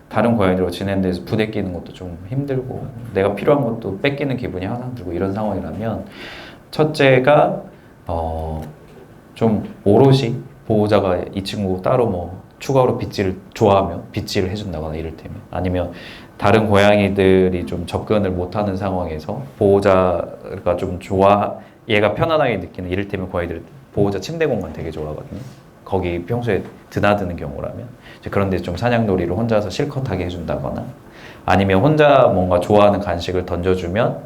다른 고양이들과 지내는 데서 부대끼는 것도 좀 힘들고 내가 필요한 것도 뺏기는 기분이 항상 들고 이런 상황이라면 첫째가 좀 오롯이 보호자가 이 친구 따로 뭐 추가로 빗질을 좋아하면 빗질을 해준다거나 이를테면 아니면 다른 고양이들이 좀 접근을 못하는 상황에서 보호자가 좀 얘가 편안하게 느끼는 이를테면 고양이들 보호자 침대 공간 되게 좋아하거든요. 거기 평소에 드나드는 경우라면 그런데 좀 사냥놀이를 혼자서 실컷 하게 해준다거나 아니면 혼자 뭔가 좋아하는 간식을 던져주면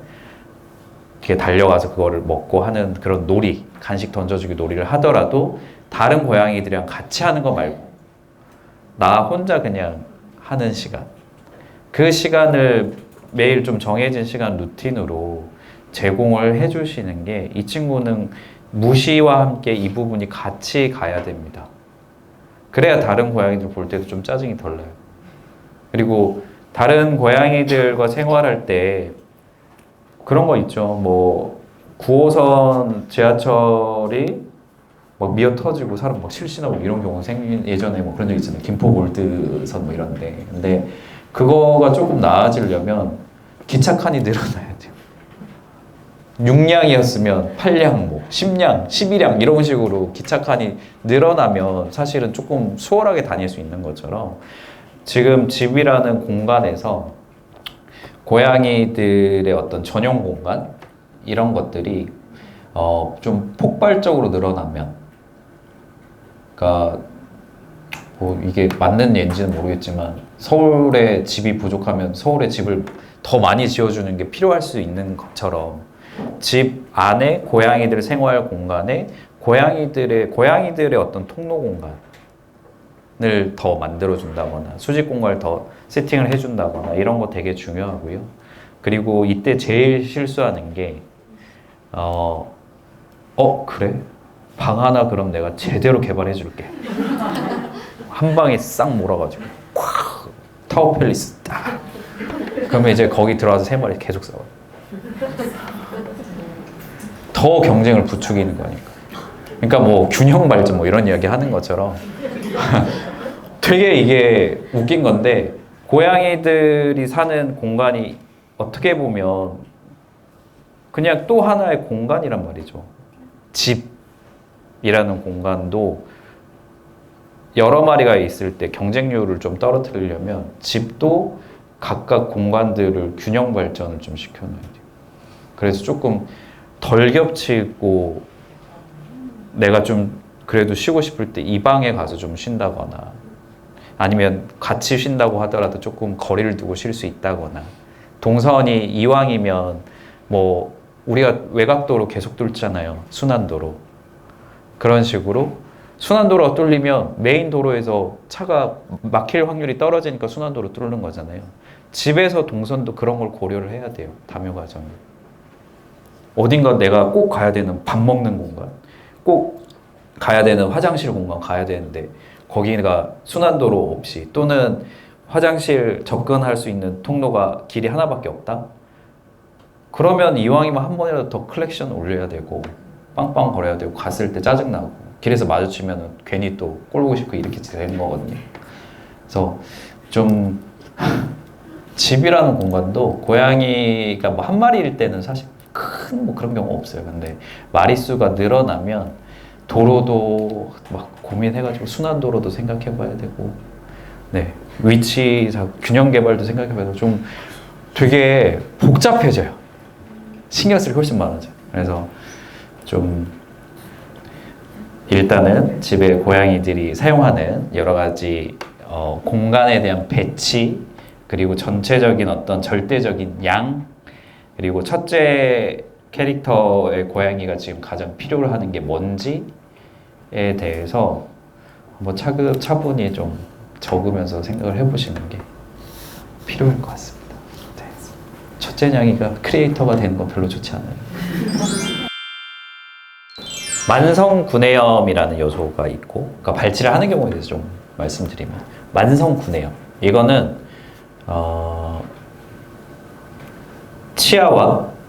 이렇게 달려가서 그거를 먹고 하는 그런 놀이, 간식 던져주기 놀이를 하더라도 다른 고양이들이랑 같이 하는 거 말고 나 혼자 그냥 하는 시간 그 시간을 매일 좀 정해진 시간 루틴으로 제공을 해주시는 게 이 친구는 무시와 함께 이 부분이 같이 가야 됩니다. 그래야 다른 고양이들 볼 때도 좀 짜증이 덜 나요. 그리고 다른 고양이들과 생활할 때 그런 거 있죠. 뭐 9호선 지하철이 막 미어 터지고 사람 막 실신하고 이런 경우 생긴 예전에 뭐 그런 적 있잖아요. 김포 골드선 뭐 이런데. 근데 그거가 조금 나아지려면 기차 칸이 늘어나야 돼요. 6량이었으면 8량, 뭐 10량, 12량 이런 식으로 기차 칸이 늘어나면 사실은 조금 수월하게 다닐 수 있는 것처럼 지금 집이라는 공간에서 고양이들의 어떤 전용 공간 이런 것들이 좀 폭발적으로 늘어나면 그러니까 뭐 이게 맞는 예인지는 모르겠지만 서울에 집이 부족하면 서울에 집을 더 많이 지어주는 게 필요할 수 있는 것처럼 집 안에 고양이들 생활 공간에 고양이들의 어떤 통로 공간을 더 만들어 준다거나 수직 공간을 더 세팅을 해 준다거나 이런 거 되게 중요하고요. 그리고 이때 제일 실수하는 게 그래? 방 하나 그럼 내가 제대로 개발해 줄게. 한 방에 싹 몰아가지고 콱 타워 팰리스 딱. 그러면 이제 거기 들어와서 3마리 계속 싸워요. 더 경쟁을 부추기는 거니까. 그러니까 뭐 균형 발전 뭐 이런 이야기 하는 것처럼 되게 이게 웃긴 건데, 고양이들이 사는 공간이 어떻게 보면 그냥 또 하나의 공간이란 말이죠. 집이라는 공간도 여러 마리가 있을 때 경쟁률을 좀 떨어뜨리려면 집도 각각 공간들을 균형 발전을 좀 시켜놔야 돼요. 그래서 조금 덜 겹치고 내가 좀 그래도 쉬고 싶을 때 이 방에 가서 좀 쉰다거나, 아니면 같이 쉰다고 하더라도 조금 거리를 두고 쉴 수 있다거나, 동선이 이왕이면 뭐 우리가 외곽도로 계속 뚫잖아요. 순환도로. 그런 식으로 순환도로가 뚫리면 메인 도로에서 차가 막힐 확률이 떨어지니까 순환도로 뚫는 거잖아요. 집에서 동선도 그런 걸 고려를 해야 돼요. 다묘 가정이. 어딘가 내가 꼭 가야 되는 밥 먹는 공간, 꼭 가야 되는 화장실 공간 가야 되는데 거기가 순환도로 없이, 또는 화장실 접근할 수 있는 통로가 길이 하나밖에 없다? 그러면 이왕이면 한 번이라도 더 클렉션 올려야 되고 빵빵 거려야 되고, 갔을 때 짜증나고 길에서 마주치면 괜히 또 꼴보고 싶고 이렇게 되는 거거든요. 그래서 좀 집이라는 공간도 고양이가 뭐 한 마리일 때는 사실 큰 뭐 그런 경우 없어요. 근데 마리수가 늘어나면 도로도 막 고민해가지고 순환도로도 생각해봐야 되고, 네, 위치 균형 개발도 생각해봐야 되고, 좀 되게 복잡해져요. 신경 쓸 게 훨씬 많아져요. 그래서 좀 일단은 집에 고양이들이 사용하는 여러 가지 공간에 대한 배치, 그리고 전체적인 어떤 절대적인 양, 그리고 첫째 캐릭터의 고양이가 지금 가장 필요로 하는 게 뭔지에 대해서 뭐 차분히 좀 적으면서 생각을 해보시는 게 필요할 것 같습니다. 네. 첫째 냥이가 크리에이터가 되는 건 별로 좋지 않아요. 만성구내염이라는 요소가 있고, 그러니까 발치를 하는 경우에 대해서 좀 말씀드리면, 만성구내염, 이거는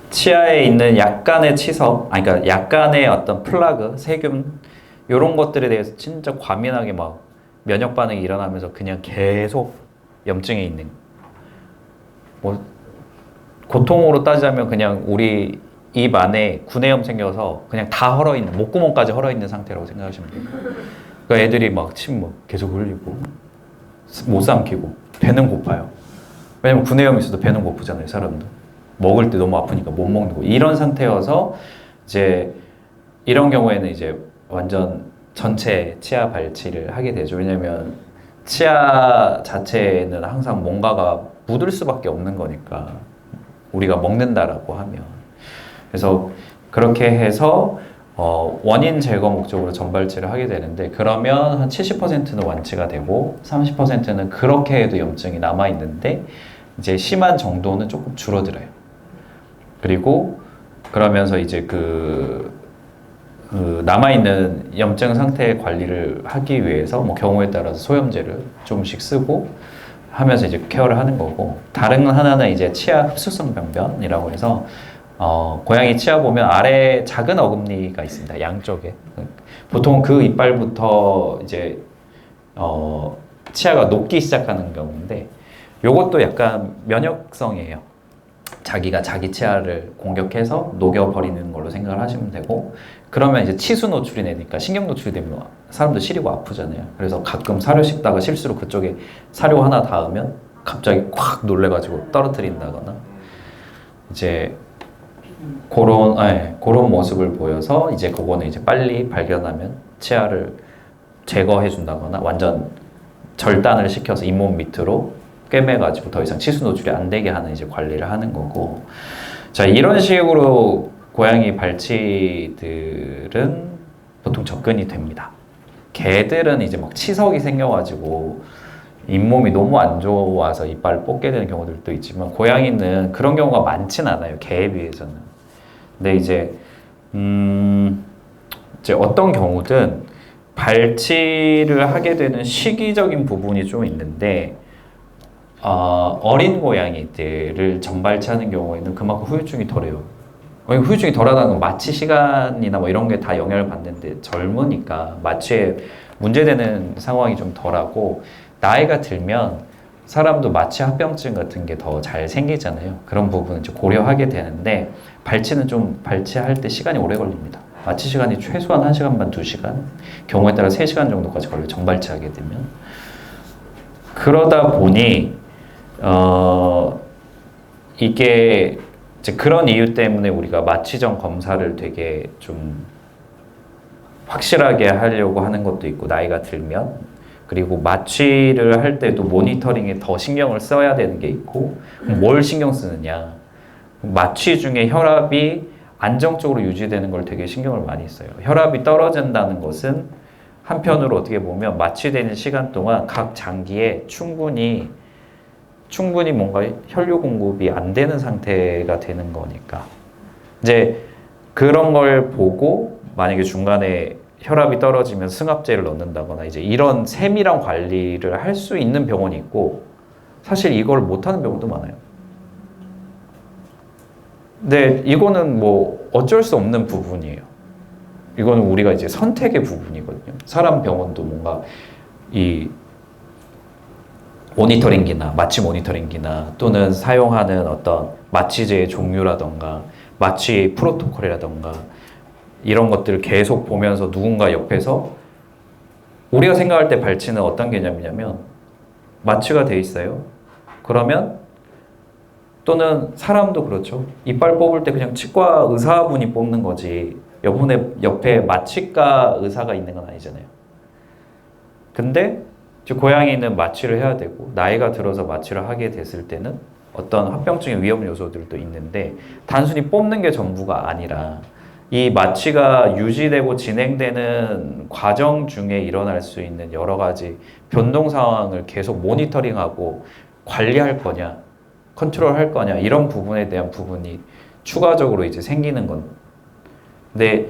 치아에 있는 약간의 치석, 그러니까 약간의 어떤 플라그, 세균, 이런 것들에 대해서 진짜 과민하게 막 면역 반응이 일어나면서 그냥 계속 염증이 있는, 뭐 고통으로 따지자면 그냥 우리 입 안에 구내염 생겨서 그냥 다 헐어있는, 목구멍까지 헐어있는 상태라고 생각하시면 돼요. 그러니까 애들이 막 침 뭐 계속 흘리고 못 삼키고 배는 고파요. 왜냐면 구내염이 있어도 배는 고프잖아요, 사람도. 먹을 때 너무 아프니까 못 먹는 거. 이런 상태여서 이제 이런 경우에는 이제 완전 전체 치아 발치를 하게 되죠. 왜냐면 치아 자체는 항상 뭔가가 묻을 수밖에 없는 거니까, 우리가 먹는다라고 하면. 그래서 그렇게 해서 원인 제거 목적으로 전발치를 하게 되는데, 그러면 한 70%는 완치가 되고 30%는 그렇게 해도 염증이 남아있는데 이제 심한 정도는 조금 줄어들어요. 그리고 그러면서 이제 그 남아있는 염증 상태 관리를 하기 위해서 뭐 경우에 따라서 소염제를 조금씩 쓰고 하면서 이제 케어를 하는 거고, 다른 하나는 이제 치아 흡수성 병변이라고 해서 고양이 치아 보면 아래 작은 어금니가 있습니다. 양쪽에. 보통 그 이빨부터 이제 치아가 녹기 시작하는 경우인데, 요것도 약간 면역성이에요. 자기가 자기 치아를 공격해서 녹여버리는 걸로 생각을 하시면 되고, 그러면 이제 치수 노출이 되니까 신경 노출이 되면 사람도 시리고 아프잖아요. 그래서 가끔 사료 씹다가 실수로 그쪽에 사료 하나 닿으면 갑자기 콱 놀래가지고 떨어뜨린다거나, 이제 그런 모습을 보여서 이제 그거는 이제 빨리 발견하면 치아를 제거해 준다거나 완전 절단을 시켜서 잇몸 밑으로 꿰매가지고 더 이상 치수 노출이 안 되게 하는 이제 관리를 하는 거고. 자, 이런 식으로 고양이 발치들은 보통 접근이 됩니다. 개들은 이제 막 치석이 생겨가지고 잇몸이 너무 안 좋아서 이빨을 뽑게 되는 경우들도 있지만 고양이는 그런 경우가 많진 않아요. 개에 비해서는. 근데 이제 어떤 경우든 발치를 하게 되는 시기적인 부분이 좀 있는데 어린 고양이들을 전발치하는 경우에는 그만큼 후유증이 덜해요. 후유증이 덜하다는 건 마취 시간이나 뭐 이런 게 다 영향을 받는데 젊으니까 마취에 문제되는 상황이 좀 덜하고 나이가 들면 사람도 마취 합병증 같은 게 더 잘 생기잖아요. 그런 부분은 좀 고려하게 되는데 발치는 좀 발치할 때 시간이 오래 걸립니다. 마취 시간이 최소한 1시간 반, 2시간, 경우에 따라 3시간 정도까지 걸려요. 정발치하게 되면. 그러다 보니 이게 이제 그런 이유 때문에 우리가 마취 전 검사를 되게 좀 확실하게 하려고 하는 것도 있고 나이가 들면 그리고 마취를 할 때도 모니터링에 더 신경을 써야 되는 게 있고 뭘 신경 쓰느냐 마취 중에 혈압이 안정적으로 유지되는 걸 되게 신경을 많이 써요. 혈압이 떨어진다는 것은 한편으로 어떻게 보면 마취되는 시간 동안 각 장기에 충분히 뭔가 혈류 공급이 안 되는 상태가 되는 거니까 이제 그런 걸 보고 만약에 중간에 혈압이 떨어지면 승합제를 넣는다거나 이제 이런 세밀한 관리를 할 수 있는 병원이 있고 사실 이걸 못하는 병원도 많아요. 근데 이거는 뭐 어쩔 수 없는 부분이에요. 이거는 우리가 이제 선택의 부분이거든요. 사람 병원도 뭔가 이 모니터링기나 마취 모니터링기나 또는 사용하는 어떤 마취제의 종류라던가 마취 프로토콜이라던가 이런 것들을 계속 보면서 누군가 옆에서 우리가 생각할 때 발치는 어떤 개념이냐면 마취가 돼 있어요. 그러면 또는 사람도 그렇죠. 이빨 뽑을 때 그냥 치과 의사분이 뽑는 거지 옆에 마취과 의사가 있는 건 아니잖아요. 근데 고양이는 마취를 해야 되고 나이가 들어서 마취를 하게 됐을 때는 어떤 합병증의 위험 요소들도 있는데 단순히 뽑는 게 전부가 아니라 이 마취가 유지되고 진행되는 과정 중에 일어날 수 있는 여러 가지 변동 상황을 계속 모니터링하고 관리할 거냐 컨트롤할 거냐 이런 부분에 대한 부분이 추가적으로 이제 생기는 건 근데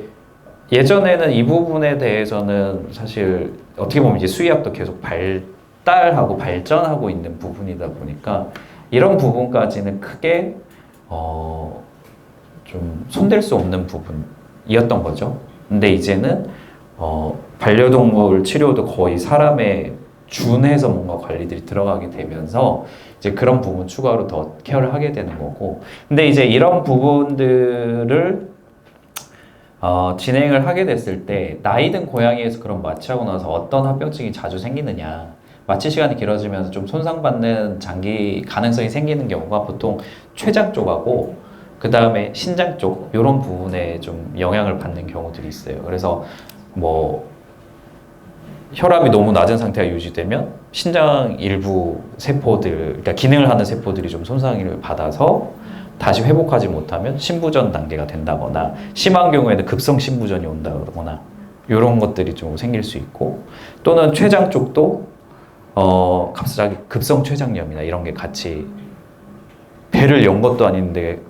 예전에는 이 부분에 대해서는 사실 어떻게 보면 이제 수의학도 계속 발달하고 발전하고 있는 부분이다 보니까 이런 부분까지는 크게 좀 손댈 수 없는 부분이었던 거죠. 근데 이제는 반려동물 치료도 거의 사람에 준해서 뭔가 관리들이 들어가게 되면서 이제 그런 부분 추가로 더 케어를 하게 되는 거고 근데 이제 이런 부분들을 진행을 하게 됐을 때 나이 든 고양이에서 그런 마취하고 나서 어떤 합병증이 자주 생기느냐 마취 시간이 길어지면서 좀 손상받는 장기 가능성이 생기는 경우가 보통 췌장 쪽하고 그 다음에 신장 쪽 이런 부분에 좀 영향을 받는 경우들이 있어요. 그래서 뭐 혈압이 너무 낮은 상태가 유지되면 신장 일부 세포들 그러니까 기능을 하는 세포들이 좀 손상을 받아서 다시 회복하지 못하면 신부전 단계가 된다거나 심한 경우에는 급성 신부전이 온다거나 이런 것들이 좀 생길 수 있고 또는 췌장 쪽도 갑자기 급성 췌장염이나 이런 게 같이 배를 연 것도 아닌데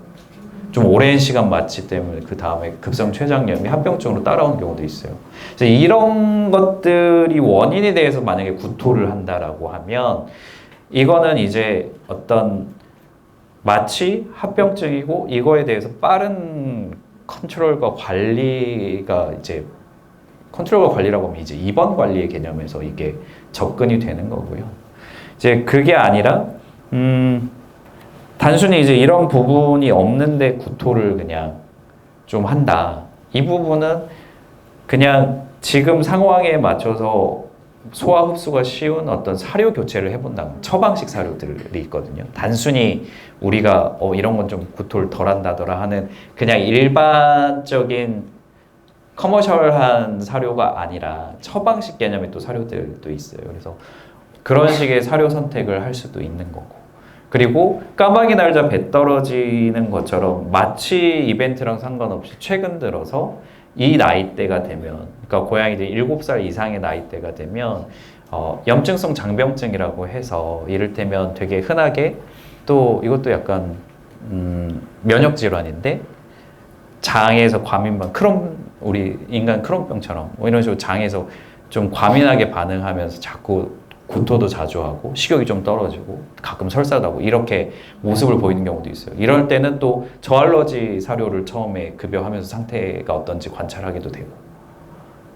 좀 오랜 시간 마취 때문에 그 다음에 급성 췌장염이 합병증으로 따라오는 경우도 있어요. 그래서 이런 것들이 원인에 대해서 만약에 구토를 한다라고 하면 이거는 이제 어떤 마취 합병증이고 이거에 대해서 빠른 컨트롤과 관리가 이제 컨트롤과 관리라고 하면 이제 입원 관리의 개념에서 이게 접근이 되는 거고요. 이제 그게 아니라 단순히 이제 이런 부분이 없는데 구토를 그냥 좀 한다. 이 부분은 그냥 지금 상황에 맞춰서 소화 흡수가 쉬운 어떤 사료 교체를 해본다면 처방식 사료들이 있거든요. 단순히 우리가 이런 건 좀 구토를 덜 한다더라 하는 그냥 일반적인 커머셜한 사료가 아니라 처방식 개념의 또 사료들도 있어요. 그래서 그런 식의 사료 선택을 할 수도 있는 거고 그리고 까마귀 날자 배 떨어지는 것처럼 마취 이벤트랑 상관없이 최근 들어서 이 나이대가 되면, 그러니까 고양이들이 7살 이상의 나이대가 되면 염증성 장병증이라고 해서 이를테면 되게 흔하게 또 이것도 약간 면역 질환인데 장에서 과민반 우리 인간 크론병처럼 뭐 이런 식으로 장에서 좀 과민하게 반응하면서 자꾸 구토도 자주 하고 식욕이 좀 떨어지고 가끔 설사도 하고 이렇게 모습을 보이는 경우도 있어요. 이럴 때는 또 저알러지 사료를 처음에 급여하면서 상태가 어떤지 관찰하게도 되고.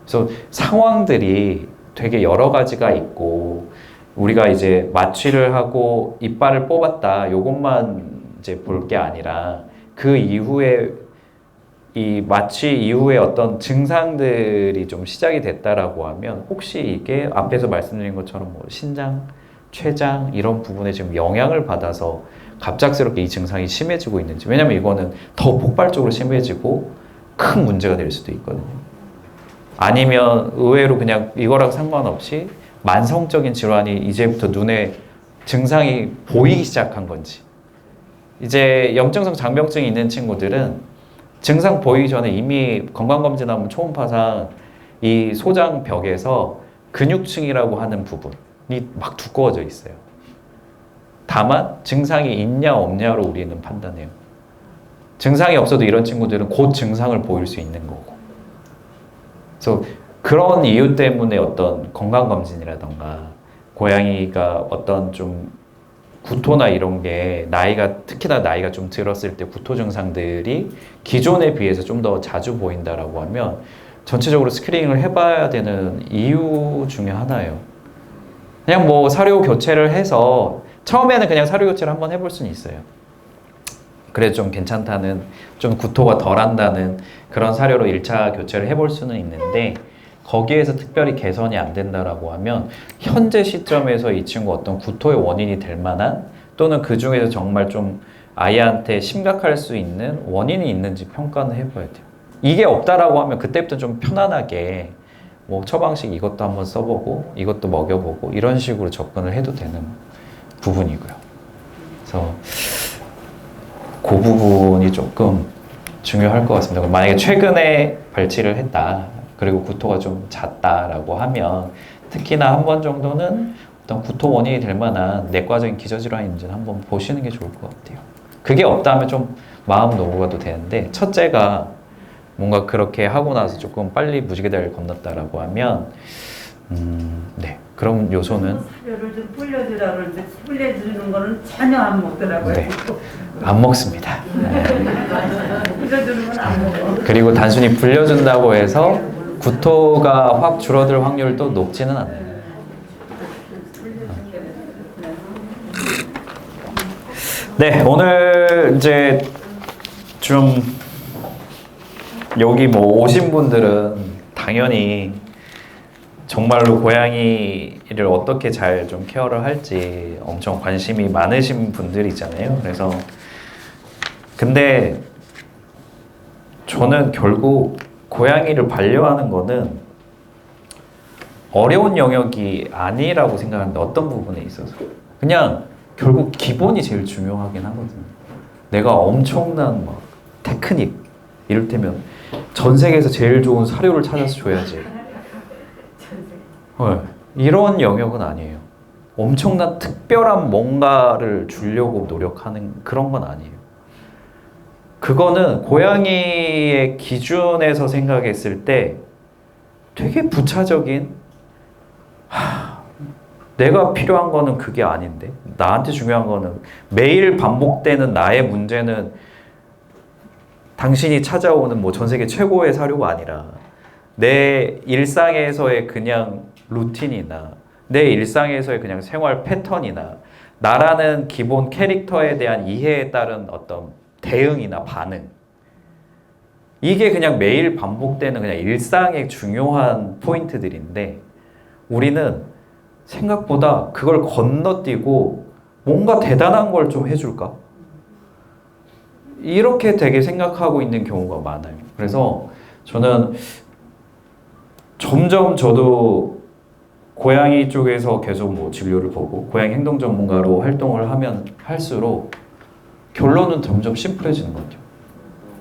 그래서 상황들이 되게 여러 가지가 있고 우리가 이제 마취를 하고 이빨을 뽑았다 요것만 이제 볼 게 아니라 그 이후에 이 마취 이후에 어떤 증상들이 좀 시작이 됐다라고 하면 혹시 이게 앞에서 말씀드린 것처럼 뭐 신장, 췌장 이런 부분에 지금 영향을 받아서 갑작스럽게 이 증상이 심해지고 있는지. 왜냐면 이거는 더 폭발적으로 심해지고 큰 문제가 될 수도 있거든요. 아니면 의외로 그냥 이거랑 상관없이 만성적인 질환이 이제부터 눈에 증상이 보이기 시작한 건지. 이제 염증성 장병증이 있는 친구들은 증상 보이기 전에 이미 건강검진하면 초음파상 이 소장벽에서 근육층이라고 하는 부분이 막 두꺼워져 있어요. 다만 증상이 있냐 없냐로 우리는 판단해요. 증상이 없어도 이런 친구들은 곧 증상을 보일 수 있는 거고. 그래서 그런 이유 때문에 어떤 건강검진이라던가 고양이가 어떤 좀 구토나 이런 게 특히나 나이가 좀 들었을 때 구토 증상들이 기존에 비해서 좀 더 자주 보인다라고 하면 전체적으로 스크리닝을 해봐야 되는 이유 중에 하나예요. 그냥 뭐 사료 교체를 해서 처음에는 그냥 사료 교체를 한번 해볼 수는 있어요. 그래도 좀 괜찮다는, 좀 구토가 덜 한다는 그런 사료로 1차 교체를 해볼 수는 있는데 거기에서 특별히 개선이 안 된다라고 하면 현재 시점에서 이 친구 어떤 구토의 원인이 될 만한 또는 그 중에서 정말 좀 아이한테 심각할 수 있는 원인이 있는지 평가는 해봐야 돼요. 이게 없다라고 하면 그때부터 좀 편안하게 뭐 처방식 이것도 한번 써보고 이것도 먹여보고 이런 식으로 접근을 해도 되는 부분이고요. 그래서 그 부분이 조금 중요할 것 같습니다. 만약에 최근에 발치를 했다. 그리고 구토가 좀 잦다라고 하면 특히나 한 번 정도는 어떤 구토 원인이 될 만한 내과적인 기저질환인지는 한번 보시는 게 좋을 것 같아요. 그게 없다면 좀 마음 놓고 가도 되는데 첫째가 뭔가 그렇게 하고 나서 조금 빨리 무지개다리를 건넜다라고 하면 네, 그런 요소는 사료를 좀 불려주라 그러는데 불려주는 거는 전혀 안 먹더라고요. 네, 안 먹습니다. 불려주는 건 안 먹어. 그리고 단순히 불려준다고 해서 구토가 확 줄어들 확률도 높지는 않아요. 네, 오늘 이제 좀 여기 뭐 오신 분들은 당연히 정말로 고양이를 어떻게 잘 좀 케어를 할지 엄청 관심이 많으신 분들이잖아요. 그래서 근데 저는 결국 고양이를 반려하는 거는 어려운 영역이 아니라고 생각하는데 어떤 부분에 있어서 그냥 결국 기본이 제일 중요하긴 하거든요. 내가 엄청난 막 테크닉 이를테면 전 세계에서 제일 좋은 사료를 찾아서 줘야지. 네, 이런 영역은 아니에요. 엄청난 특별한 뭔가를 주려고 노력하는 그런 건 아니에요. 그거는 고양이의 기준에서 생각했을 때 되게 부차적인 내가 필요한 거는 그게 아닌데 나한테 중요한 거는 매일 반복되는 나의 문제는 당신이 찾아오는 뭐 전 세계 최고의 사료가 아니라 내 일상에서의 그냥 루틴이나 내 일상에서의 그냥 생활 패턴이나 나라는 기본 캐릭터에 대한 이해에 따른 어떤 대응이나 반응 이게 그냥 매일 반복되는 그냥 일상의 중요한 포인트들인데 우리는 생각보다 그걸 건너뛰고 뭔가 대단한 걸 좀 해줄까? 이렇게 되게 생각하고 있는 경우가 많아요. 그래서 저는 점점 저도 고양이 쪽에서 계속 뭐 진료를 보고 고양이 행동 전문가로 활동을 하면 할수록 결론은 점점 심플해지는 것 같아요.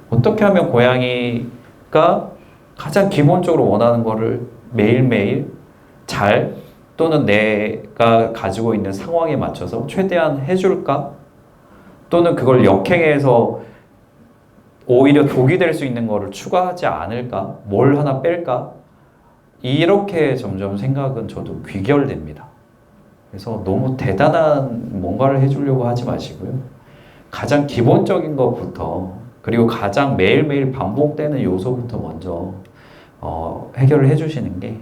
어떻게 하면 고양이가 가장 기본적으로 원하는 거를 매일매일 잘 또는 내가 가지고 있는 상황에 맞춰서 최대한 해줄까? 또는 그걸 역행해서 오히려 독이 될 수 있는 거를 추가하지 않을까? 뭘 하나 뺄까? 이렇게 점점 생각은 저도 귀결됩니다. 그래서 너무 대단한 뭔가를 해주려고 하지 마시고요. 가장 기본적인 것부터 그리고 가장 매일매일 반복되는 요소부터 먼저 해결을 해주시는 게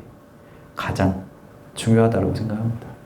가장 중요하다고 생각합니다.